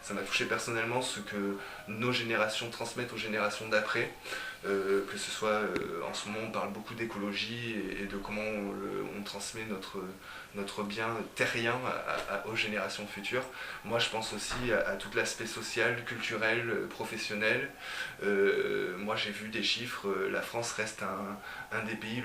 Speaker 3: ça m'a touché personnellement ce que nos générations transmettent aux générations d'après, que ce soit en ce moment on parle beaucoup d'écologie et de comment on transmet notre bien terrien aux générations futures. Moi je pense aussi à tout l'aspect social, culturel, professionnel. Moi j'ai vu des chiffres, la France reste un des pays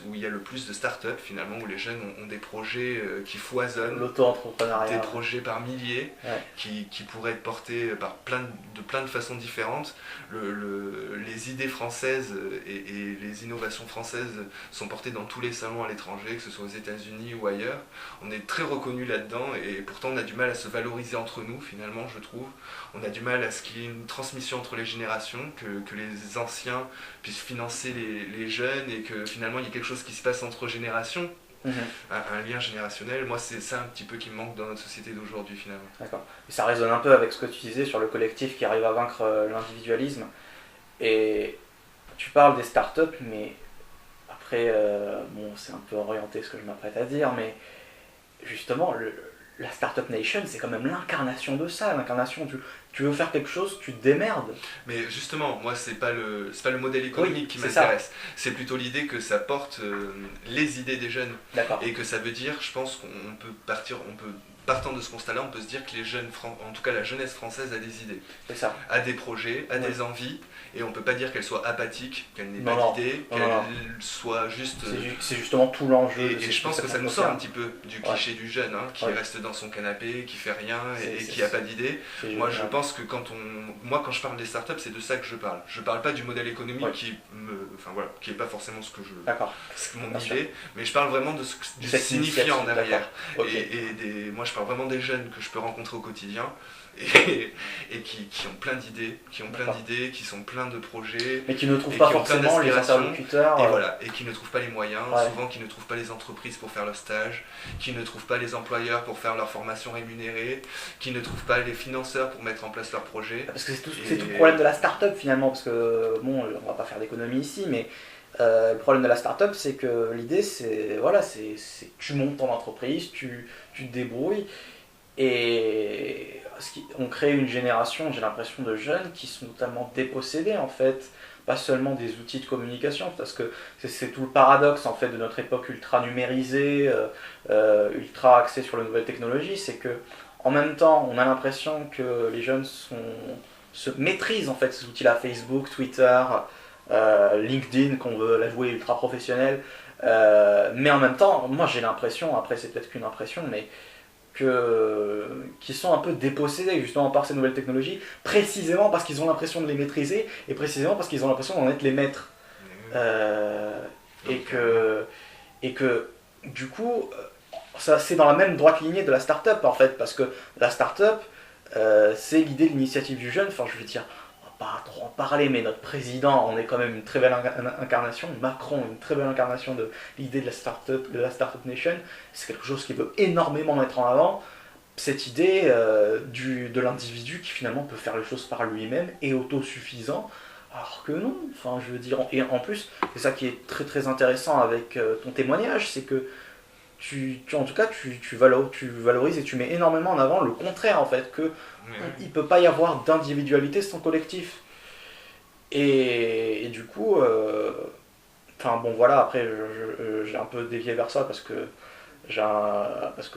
Speaker 3: où il y a le plus de start-up finalement, où les jeunes ont des projets qui foisonnent,
Speaker 2: l'auto-entrepreneuriat,
Speaker 3: des projets par milliers, qui pourraient être portés par plein de façons différentes. Les idées françaises et les innovations françaises sont portées dans tous les salons à l'étranger, que ce soit aux États-Unis ou ailleurs. On est très reconnus là-dedans et pourtant on a du mal à se valoriser entre nous finalement, je trouve. On a du mal à ce qu'il y ait une transmission entre les générations, que les anciens puissent financer les jeunes et que finalement il y ait quelque chose qui se passe entre générations. Un lien générationnel, moi c'est ça un petit peu qui me manque dans notre société d'aujourd'hui finalement.
Speaker 2: D'accord. Et ça résonne un peu avec ce que tu disais sur le collectif qui arrive à vaincre l'individualisme. Et tu parles des startups, mais après, bon, c'est un peu orienté ce que je m'apprête à dire, mais justement, la Startup Nation, c'est quand même l'incarnation de ça, l'incarnation tu veux faire quelque chose, tu te démerdes.
Speaker 3: Mais justement, moi, c'est pas le modèle économique qui m'intéresse. C'est plutôt l'idée que ça porte les idées des jeunes.
Speaker 2: D'accord.
Speaker 3: Et que ça veut dire, je pense partant de ce constat-là, on peut se dire que les jeunes, en tout cas la jeunesse française a des idées.
Speaker 2: C'est ça.
Speaker 3: A des projets, a des envies, et on peut pas dire qu'elle soit apathique, qu'elle n'ait pas d'idées, qu'elle soit juste...
Speaker 2: C'est justement tout l'enjeu.
Speaker 3: Et je pense que ça nous sort un petit peu du cliché du jeune, qui reste dans son canapé, qui fait rien et qui a pas d'idées. Moi je pense que quand je parle des startups, c'est de ça que je parle. Je parle pas du modèle économique qui est pas forcément ce que mon idée, mais je parle vraiment du signifiant derrière. Moi je parle vraiment des jeunes que je peux rencontrer au quotidien et qui ont plein d'idées, qui sont pleins de projets,
Speaker 2: mais qui ne trouvent pas forcément les interlocuteurs,
Speaker 3: et qui ne trouvent pas les moyens, souvent qui ne trouvent pas les entreprises pour faire leur stage, qui ne trouvent pas les employeurs pour faire leur formation rémunérée, qui ne trouvent pas les financeurs pour mettre en place leurs projets.
Speaker 2: Parce que c'est tout le problème de la start-up finalement, parce que bon, on va pas faire d'économie ici, mais le problème de la start-up, c'est que l'idée, c'est tu montes ton entreprise, tu te débrouilles, et on crée une génération, j'ai l'impression, de jeunes qui sont totalement dépossédés en fait, pas seulement des outils de communication, parce que c'est tout le paradoxe en fait de notre époque ultra numérisée, ultra axée sur les nouvelles technologies, c'est que en même temps, on a l'impression que les jeunes se maîtrisent en fait ces outils-là, Facebook, Twitter, LinkedIn, qu'on veut la jouer ultra professionnelle, mais en même temps, moi j'ai l'impression, après c'est peut-être qu'une impression, mais qui sont un peu dépossédés justement par ces nouvelles technologies, précisément parce qu'ils ont l'impression de les maîtriser et précisément parce qu'ils ont l'impression d'en être les maîtres. Et que du coup, ça, c'est dans la même droite lignée de la start-up en fait, parce que la start-up, c'est l'idée de l'initiative du jeune. Enfin, je veux dire, on va pas trop en parler, mais notre président, on est quand même une très belle incarnation, Macron, une très belle incarnation de l'idée de la start-up Nation. C'est quelque chose qu'il veut énormément mettre en avant. cette idée de l'individu qui finalement peut faire les choses par lui-même et autosuffisant, alors que non. Enfin, je veux dire, et en plus, c'est ça qui est très très intéressant avec ton témoignage, c'est que en tout cas, tu valorises et tu mets énormément en avant le contraire, en fait, que il ne peut pas y avoir d'individualité sans collectif. Et du coup, enfin bon voilà, après j'ai un peu dévié vers ça parce que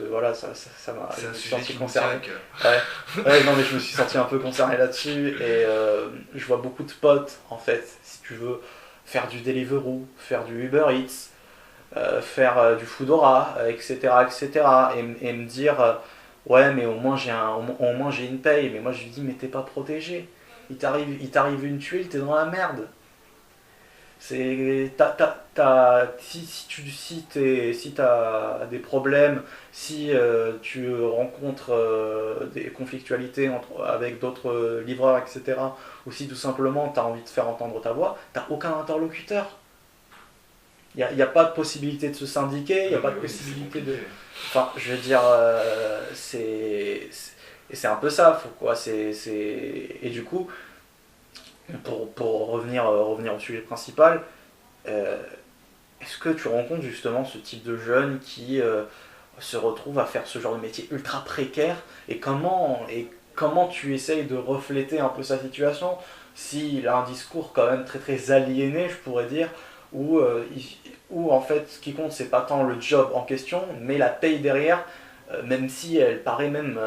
Speaker 2: voilà, ça m'a
Speaker 3: C'est un
Speaker 2: je me suis
Speaker 3: sujet
Speaker 2: senti
Speaker 3: qui nous
Speaker 2: concerné.
Speaker 3: tient à cœur.
Speaker 2: Ouais, non mais je me suis senti un peu concerné là-dessus et je vois beaucoup de potes en fait, si tu veux, faire du Deliveroo, faire du Uber Eats, faire du Foodora, etc., etc. Et me dire ouais mais au moins j'ai une paye, mais moi je lui dis mais t'es pas protégé. Il t'arrive une tuile, t'es dans la merde. Si t'as des problèmes, si tu rencontres des conflictualités avec d'autres livreurs, etc., ou si tout simplement t'as envie de faire entendre ta voix, t'as aucun interlocuteur. Il n'y a pas de possibilité de se syndiquer, il n'y a pas de
Speaker 3: Oui,
Speaker 2: possibilité
Speaker 3: c'est
Speaker 2: de.
Speaker 3: compliqué.
Speaker 2: Enfin, je veux dire, et c'est un peu ça, quoi. Et du coup, pour revenir au sujet principal, euh, est-ce que tu rencontres justement ce type de jeunes qui se retrouvent à faire ce genre de métier ultra précaire et comment tu essayes de refléter un peu sa situation s'il a un discours quand même très très aliéné, je pourrais dire, où, où en fait ce qui compte c'est pas tant le job en question mais la paye derrière, même si elle paraît même,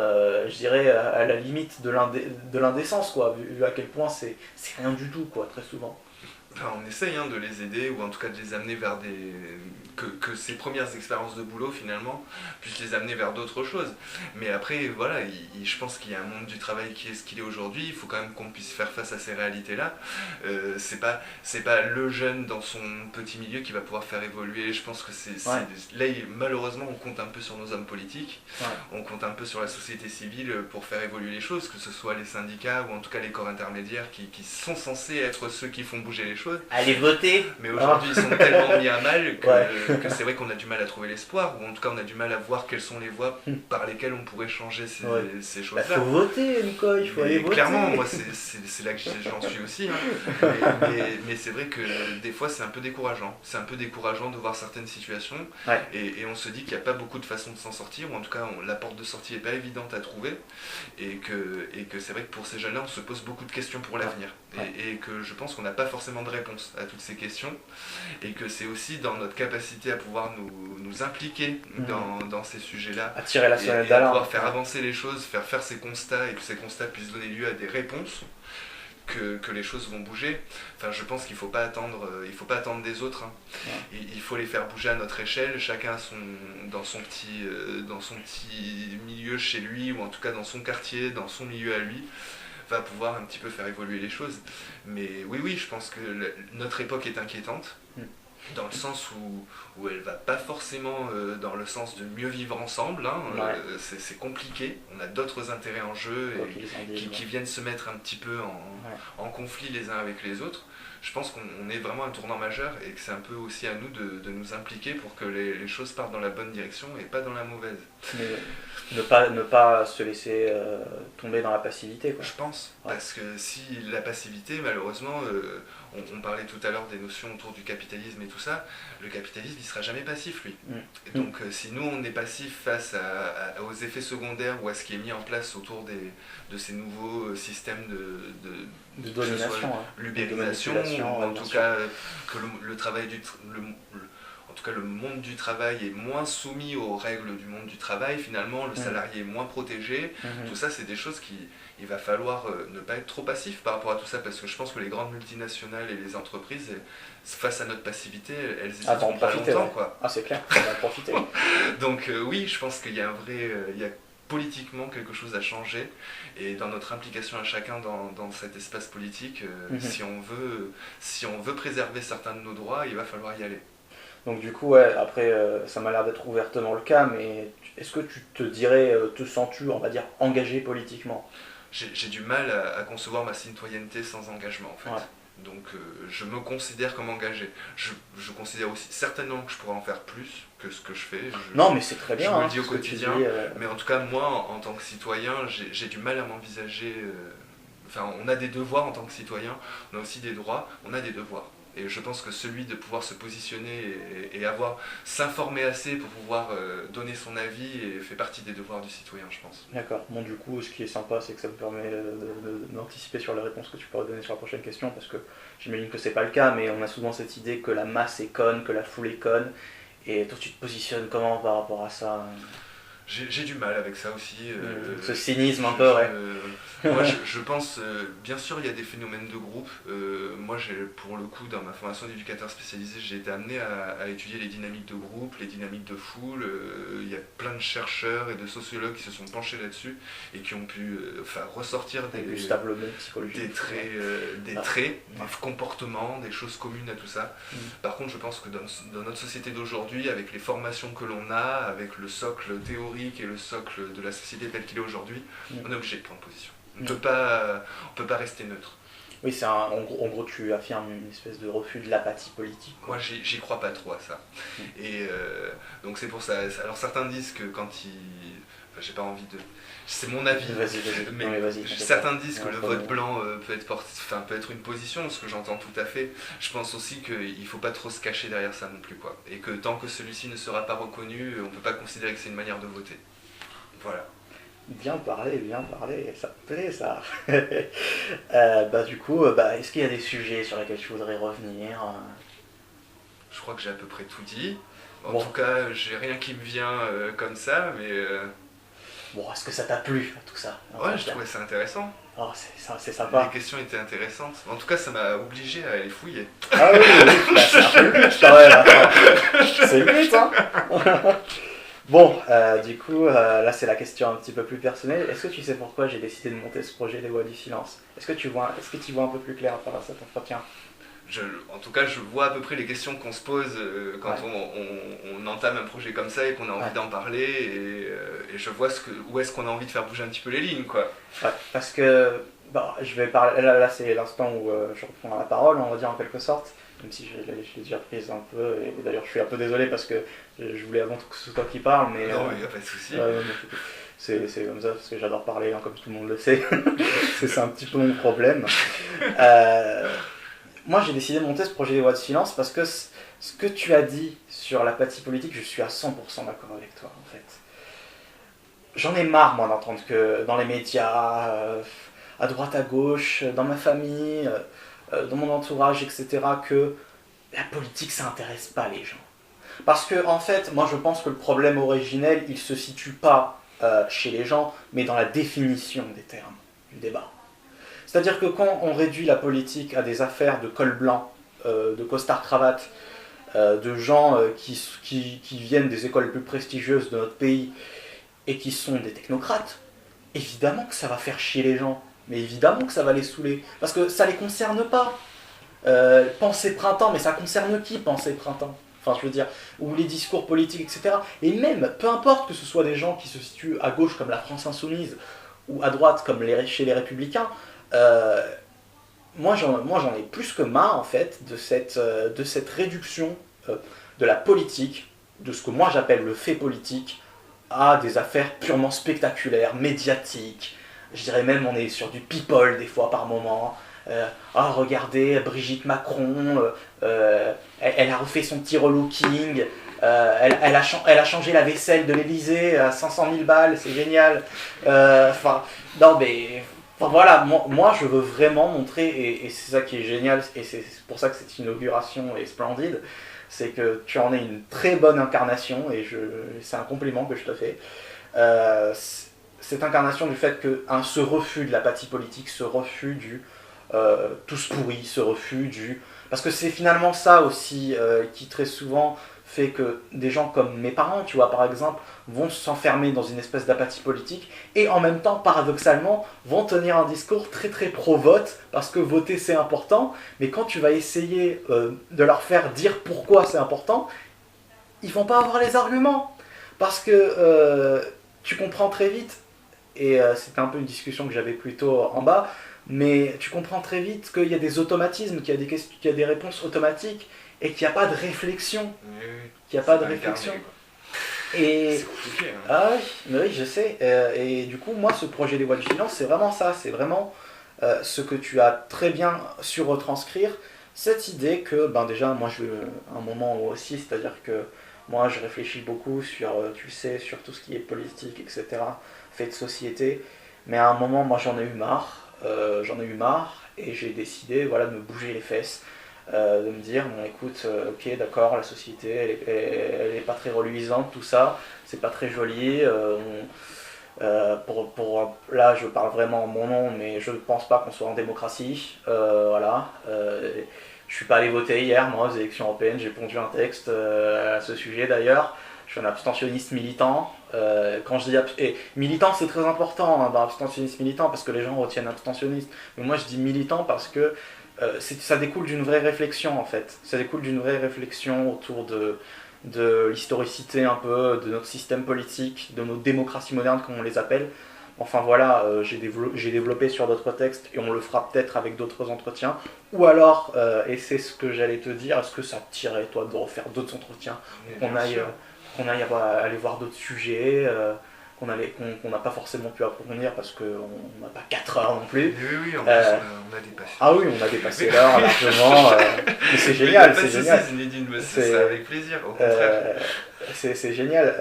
Speaker 2: je dirais, à la limite de l'indécence, quoi, vu à quel point c'est rien du tout, quoi, très souvent.
Speaker 3: Enfin, on essaye de les aider, ou en tout cas de les amener vers des... que ces premières expériences de boulot, finalement, puissent les amener vers d'autres choses. Mais après, voilà, je pense qu'il y a un monde du travail qui est ce qu'il est aujourd'hui, il faut quand même qu'on puisse faire face à ces réalités-là. C'est pas le jeune dans son petit milieu qui va pouvoir faire évoluer. Je pense que
Speaker 2: Ouais.
Speaker 3: là, malheureusement, on compte un peu sur nos hommes politiques,
Speaker 2: Ouais.
Speaker 3: on compte un peu sur la société civile pour faire évoluer les choses, que ce soit les syndicats ou en tout cas les corps intermédiaires qui sont censés être ceux qui font bouger les choses.
Speaker 2: Allez voter.
Speaker 3: Mais aujourd'hui, ils sont tellement mis à mal que,
Speaker 2: Ouais.
Speaker 3: que c'est vrai qu'on a du mal à trouver l'espoir, ou en tout cas on a du mal à voir quelles sont les voies par lesquelles on pourrait changer ces,
Speaker 2: Ouais.
Speaker 3: ces
Speaker 2: Bah,
Speaker 3: choses-là.
Speaker 2: faut voter, Nico, il faut aller voter.
Speaker 3: Clairement, moi c'est là que j'en suis aussi. Mais c'est vrai que des fois c'est un peu décourageant. C'est un peu décourageant de voir certaines situations
Speaker 2: Ouais.
Speaker 3: et on se dit qu'il n'y a pas beaucoup de façons de s'en sortir, ou en tout cas la porte de sortie n'est pas évidente à trouver, et que c'est vrai que pour ces jeunes-là on se pose beaucoup de questions pour l'avenir.
Speaker 2: Ouais.
Speaker 3: Et que je pense qu'on n'a pas forcément de réponse à toutes ces questions, et que c'est aussi dans notre capacité à pouvoir nous impliquer dans ces sujets-là,
Speaker 2: À tirer la
Speaker 3: et
Speaker 2: sonnette
Speaker 3: à
Speaker 2: d'alarme.
Speaker 3: pouvoir faire avancer les choses, faire ces constats, et que ces constats puissent donner lieu à des réponses, que les choses vont bouger. Enfin, je pense qu'il ne faut pas attendre des autres.
Speaker 2: Ouais.
Speaker 3: Il faut les faire bouger à notre échelle, chacun dans son petit milieu chez lui, ou en tout cas dans son quartier, dans son milieu à lui, va pouvoir un petit peu faire évoluer les choses. Mais oui, je pense que notre époque est inquiétante, dans le sens où elle va pas forcément dans le sens de mieux vivre ensemble.
Speaker 2: Ouais.
Speaker 3: C'est compliqué, on a d'autres intérêts en jeu
Speaker 2: Quoi qu'ils en disent,
Speaker 3: qui viennent se mettre un petit peu en conflit les uns avec les autres. Je pense qu'on est vraiment à un tournant majeur, et que c'est un peu aussi à nous de nous impliquer pour que les choses partent dans la bonne direction et pas dans la mauvaise.
Speaker 2: Mais ne pas se laisser tomber dans la passivité, quoi.
Speaker 3: Je pense,
Speaker 2: Ouais.
Speaker 3: parce que si la passivité, malheureusement, on parlait tout à l'heure des notions autour du capitalisme et tout ça, le capitalisme il sera jamais passif, lui. Et donc si nous on est passif face aux effets secondaires ou à ce qui est mis en place autour de ces nouveaux systèmes
Speaker 2: De domination,
Speaker 3: l'ubérisation,
Speaker 2: de manipulation,
Speaker 3: ou en
Speaker 2: bien
Speaker 3: tout
Speaker 2: sûr.
Speaker 3: cas que le travail en tout cas, le monde du travail est moins soumis aux règles du monde du travail, finalement, le salarié est moins protégé. Tout ça, c'est des choses il va falloir ne pas être trop passif par rapport à tout ça, parce que je pense que les grandes multinationales et les entreprises, face à notre passivité, elles hésiteront pas longtemps, quoi.
Speaker 2: Ah, c'est clair, on va en profiter.
Speaker 3: Donc oui, je pense qu'il y a il y a politiquement quelque chose à changer, et dans notre implication à chacun dans cet espace politique, si on veut préserver certains de nos droits, il va falloir y aller.
Speaker 2: Donc du coup, ouais, après, ça m'a l'air d'être ouvertement le cas, mais est-ce que tu te dirais, te sens-tu, on va dire, engagé politiquement ?
Speaker 3: J'ai du mal à concevoir ma citoyenneté sans engagement, en fait.
Speaker 2: Ouais.
Speaker 3: Donc je me considère comme engagé. Je considère aussi certainement que je pourrais en faire plus que ce que je fais.
Speaker 2: Non, mais c'est très bien.
Speaker 3: Je me le
Speaker 2: hein,
Speaker 3: dis au
Speaker 2: ce que tu
Speaker 3: quotidien.
Speaker 2: dis,
Speaker 3: Mais en tout cas, moi, en tant que citoyen, j'ai du mal à m'envisager. Enfin, on a des devoirs en tant que citoyen, on a aussi des droits, on a des devoirs. Et je pense que celui de pouvoir se positionner et s'informer assez pour pouvoir donner son avis fait partie des devoirs du citoyen, je pense.
Speaker 2: D'accord. Bon, du coup, ce qui est sympa, c'est que ça me permet d'anticiper sur les réponses que tu pourras donner sur la prochaine question, parce que j'imagine que c'est pas le cas, mais on a souvent cette idée que la masse est conne, que la foule est conne, et toi tu te positionnes comment par rapport à ça?
Speaker 3: J'ai du mal avec ça aussi.
Speaker 2: Ce cynisme un peu, ouais.
Speaker 3: Moi, je pense, bien sûr, il y a des phénomènes de groupe. Moi, pour le coup, dans ma formation d'éducateur spécialisé, j'ai été amené à étudier les dynamiques de groupe, les dynamiques de foule. Il y a plein de chercheurs et de sociologues qui se sont penchés là-dessus et qui ont pu ressortir des traits, des comportements, des choses communes à tout ça. Par contre, je pense que dans notre société d'aujourd'hui, avec les formations que l'on a, avec le socle théorique et le socle de la société telle qu'il est aujourd'hui, on est obligé de prendre position. On ne peut pas rester neutre.
Speaker 2: Oui, en gros, tu affirmes une espèce de refus de l'apathie politique.
Speaker 3: Moi, j'y crois pas trop à ça. Et donc c'est pour ça. Alors certains disent que quand ils... Enfin, j'ai pas envie de... C'est mon avis.
Speaker 2: Vas-y.
Speaker 3: Mais certains disent que le vote blanc peut être une position, ce que j'entends tout à fait. Je pense aussi qu'il ne faut pas trop se cacher derrière ça non plus, quoi. Et que tant que celui-ci ne sera pas reconnu, on ne peut pas considérer que c'est une manière de voter. Voilà.
Speaker 2: Bien parlé, ça me plaît ça. Du coup, est-ce qu'il y a des sujets sur lesquels tu voudrais revenir?
Speaker 3: Je crois que j'ai à peu près tout dit. En tout cas, j'ai rien qui me vient comme ça, mais...
Speaker 2: Bon, est-ce que ça t'a plu, tout ça?
Speaker 3: Ouais, je trouvais ça intéressant.
Speaker 2: Oh, c'est sympa.
Speaker 3: Les questions étaient intéressantes. En tout cas, ça m'a obligé à aller fouiller.
Speaker 2: Ah oui, c'est un peu le but quand même. C'est le but, hein. Bon, du coup, là c'est la question un petit peu plus personnelle. Est-ce que tu sais pourquoi j'ai décidé de monter ce projet Les Voix du Silence? Est-ce que tu vois un peu plus clair à travers cet entretien?
Speaker 3: En tout cas, je vois à peu près les questions qu'on se pose quand on entame un projet comme ça et qu'on a envie d'en parler, et je vois où est-ce qu'on a envie de faire bouger un petit peu les lignes, quoi.
Speaker 2: Ouais, parce que je vais parler. Là c'est l'instant où je reprends la parole, on va dire en quelque sorte, même si je l'ai déjà prise un peu, et d'ailleurs je suis un peu désolé parce que je voulais avant tout que ce soit toi qui parle, mais...
Speaker 3: Non, il n'y a pas de souci.
Speaker 2: C'est comme ça, parce que j'adore parler, hein, comme tout le monde le sait. c'est un petit peu mon problème. Moi, j'ai décidé de monter ce projet des Voix de Silence parce que ce que tu as dit sur l'apathie politique, je suis à 100% d'accord avec toi, en fait. J'en ai marre, moi, d'entendre que dans les médias, à droite, à gauche, dans ma famille, dans mon entourage, etc., que la politique, ça intéresse pas les gens. Parce que, en fait, moi, je pense que le problème originel, il se situe pas chez les gens, mais dans la définition des termes du débat. C'est-à-dire que quand on réduit la politique à des affaires de col blanc, de costard-cravate, de gens qui viennent des écoles les plus prestigieuses de notre pays et qui sont des technocrates, évidemment que ça va faire chier les gens, mais évidemment que ça va les saouler, parce que ça les concerne pas. Pensée printemps, mais ça concerne qui, pensée printemps? Enfin, je veux dire, ou les discours politiques, etc. Et même, peu importe que ce soit des gens qui se situent à gauche comme la France Insoumise, ou à droite comme chez les Républicains, moi j'en ai plus que marre en fait de cette réduction de la politique, de ce que moi j'appelle le fait politique, à des affaires purement spectaculaires, médiatiques. Je dirais même on est sur du people des fois par moment. Regardez Brigitte Macron, elle a refait son petit relooking, elle a changé la vaisselle de l'Elysée à 500 000 balles, c'est génial. Voilà, moi je veux vraiment montrer, et c'est ça qui est génial, et c'est pour ça que cette inauguration est splendide, c'est que tu en es une très bonne incarnation, et c'est un compliment que je te fais. Cette incarnation du fait que ce refus de l'apathie politique, ce refus du tous pourris, ce refus du... Parce que c'est finalement ça aussi qui très souvent fait que des gens comme mes parents, tu vois, par exemple, vont s'enfermer dans une espèce d'apathie politique et en même temps, paradoxalement, vont tenir un discours très très pro-vote parce que voter c'est important, mais quand tu vas essayer de leur faire dire pourquoi c'est important, ils vont pas avoir les arguments parce que tu comprends très vite, et c'était un peu une discussion que j'avais plutôt en bas, mais tu comprends très vite qu'il y a des automatismes, qu'il y a qu'il y a des réponses automatiques, et qu'il n'y a pas de réflexion.
Speaker 3: Oui, oui.
Speaker 2: Qu'il n'y a pas de réflexion. Et...
Speaker 3: C'est compliqué. Hein.
Speaker 2: Ah oui, mais oui, je sais. Et du coup, moi, ce projet des voix du silence, c'est vraiment ça. C'est vraiment ce que tu as très bien su retranscrire. Cette idée que, ben déjà, moi, je veux un moment aussi, c'est-à-dire que moi, je réfléchis beaucoup sur, tu le sais, sur tout ce qui est politique, etc., fait de société. Mais à un moment, moi, j'en ai eu marre. Et j'ai décidé, voilà, de me bouger les fesses. De me dire, bon écoute, ok d'accord, la société elle est pas très reluisante, tout ça, c'est pas très joli, là je parle vraiment en mon nom, mais je ne pense pas qu'on soit en démocratie, voilà. Je suis pas allé voter hier, moi, aux élections européennes, j'ai pondu un texte à ce sujet d'ailleurs. Je suis un abstentionniste militant. Quand je dis et militant, c'est très important hein, dans l'abstentionniste militant parce que les gens retiennent abstentionniste. Mais moi, je dis militant parce que ça découle d'une vraie réflexion en fait. Ça découle d'une vraie réflexion autour de l'historicité un peu, de notre système politique, de nos démocraties modernes comme on les appelle. Enfin voilà, j'ai développé sur d'autres textes et on le fera peut-être avec d'autres entretiens. Ou alors, et c'est ce que j'allais te dire, est-ce que ça te tirait toi de refaire d'autres entretiens, qu'on aille aller voir d'autres sujets qu'on n'a pas forcément pu approfondir parce qu'on n'a pas 4 heures non plus.
Speaker 3: Oui, oui, en plus, on a dépassé.
Speaker 2: Ah oui, on a dépassé l'heure largement. Mais c'est génial, c'est génial.
Speaker 3: C'est avec plaisir, au contraire.
Speaker 2: C'est génial.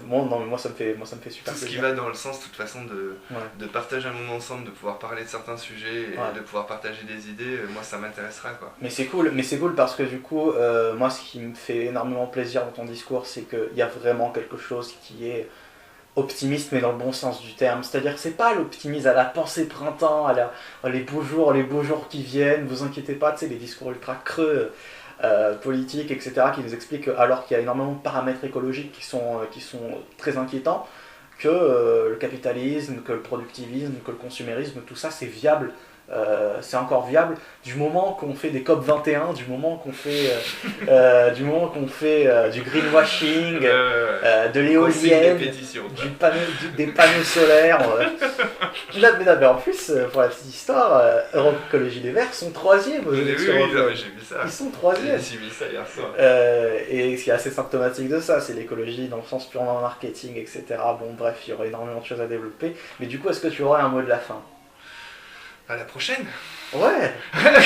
Speaker 2: Moi, ça me fait super plaisir.
Speaker 3: Tout ce qui va dans le sens, de toute façon, de partager un moment ensemble, de pouvoir parler de certains sujets et de pouvoir partager des idées, moi, ça m'intéressera, quoi.
Speaker 2: Mais c'est cool parce que du coup, moi, ce qui me fait énormément plaisir dans ton discours, c'est qu'il y a vraiment quelque chose qui est optimiste mais dans le bon sens du terme, c'est-à-dire que c'est pas l'optimisme à la pensée printemps, les beaux jours qui viennent, vous inquiétez pas, tu sais, les discours ultra creux politiques, etc., qui nous expliquent alors qu'il y a énormément de paramètres écologiques qui sont très inquiétants, que le capitalisme, que le productivisme, que le consumérisme, tout ça c'est viable. C'est encore viable du moment qu'on fait des COP 21, du moment qu'on fait du greenwashing, de l'éolienne, des panneaux solaires. Mais en plus, pour la petite histoire, Europe Écologie Les Verts sont 3e aux élections européennes.
Speaker 3: J'ai vu ça.
Speaker 2: Ils sont 3e.
Speaker 3: J'ai vu ça hier soir.
Speaker 2: Et ce qui est assez symptomatique de ça, c'est l'écologie dans le sens purement marketing, etc. Bon, bref, il y aurait énormément de choses à développer. Mais du coup, est-ce que tu aurais un mot de la fin ?
Speaker 3: À la prochaine.
Speaker 2: Ouais. Mais on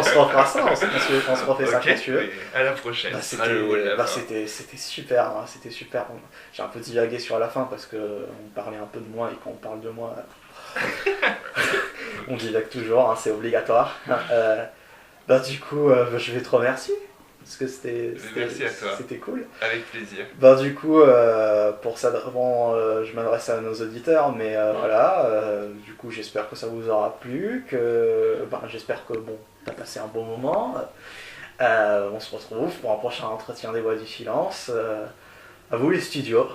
Speaker 2: se refera ça, on se refait ça quand tu veux.
Speaker 3: À la prochaine.
Speaker 2: C'était super, hein, c'était super. J'ai un peu divagué sur la fin parce qu'on parlait un peu de moi et quand on parle de moi, on divague toujours, hein, c'est obligatoire. Du coup, je vais te remercier. Parce que
Speaker 3: Merci à toi.
Speaker 2: C'était cool.
Speaker 3: Avec plaisir.
Speaker 2: Du coup, pour ça, je m'adresse à nos auditeurs, mais voilà, du coup, j'espère que ça vous aura plu, j'espère que t'as passé un bon moment. On se retrouve pour un prochain entretien des Voix du Silence. À vous les studios.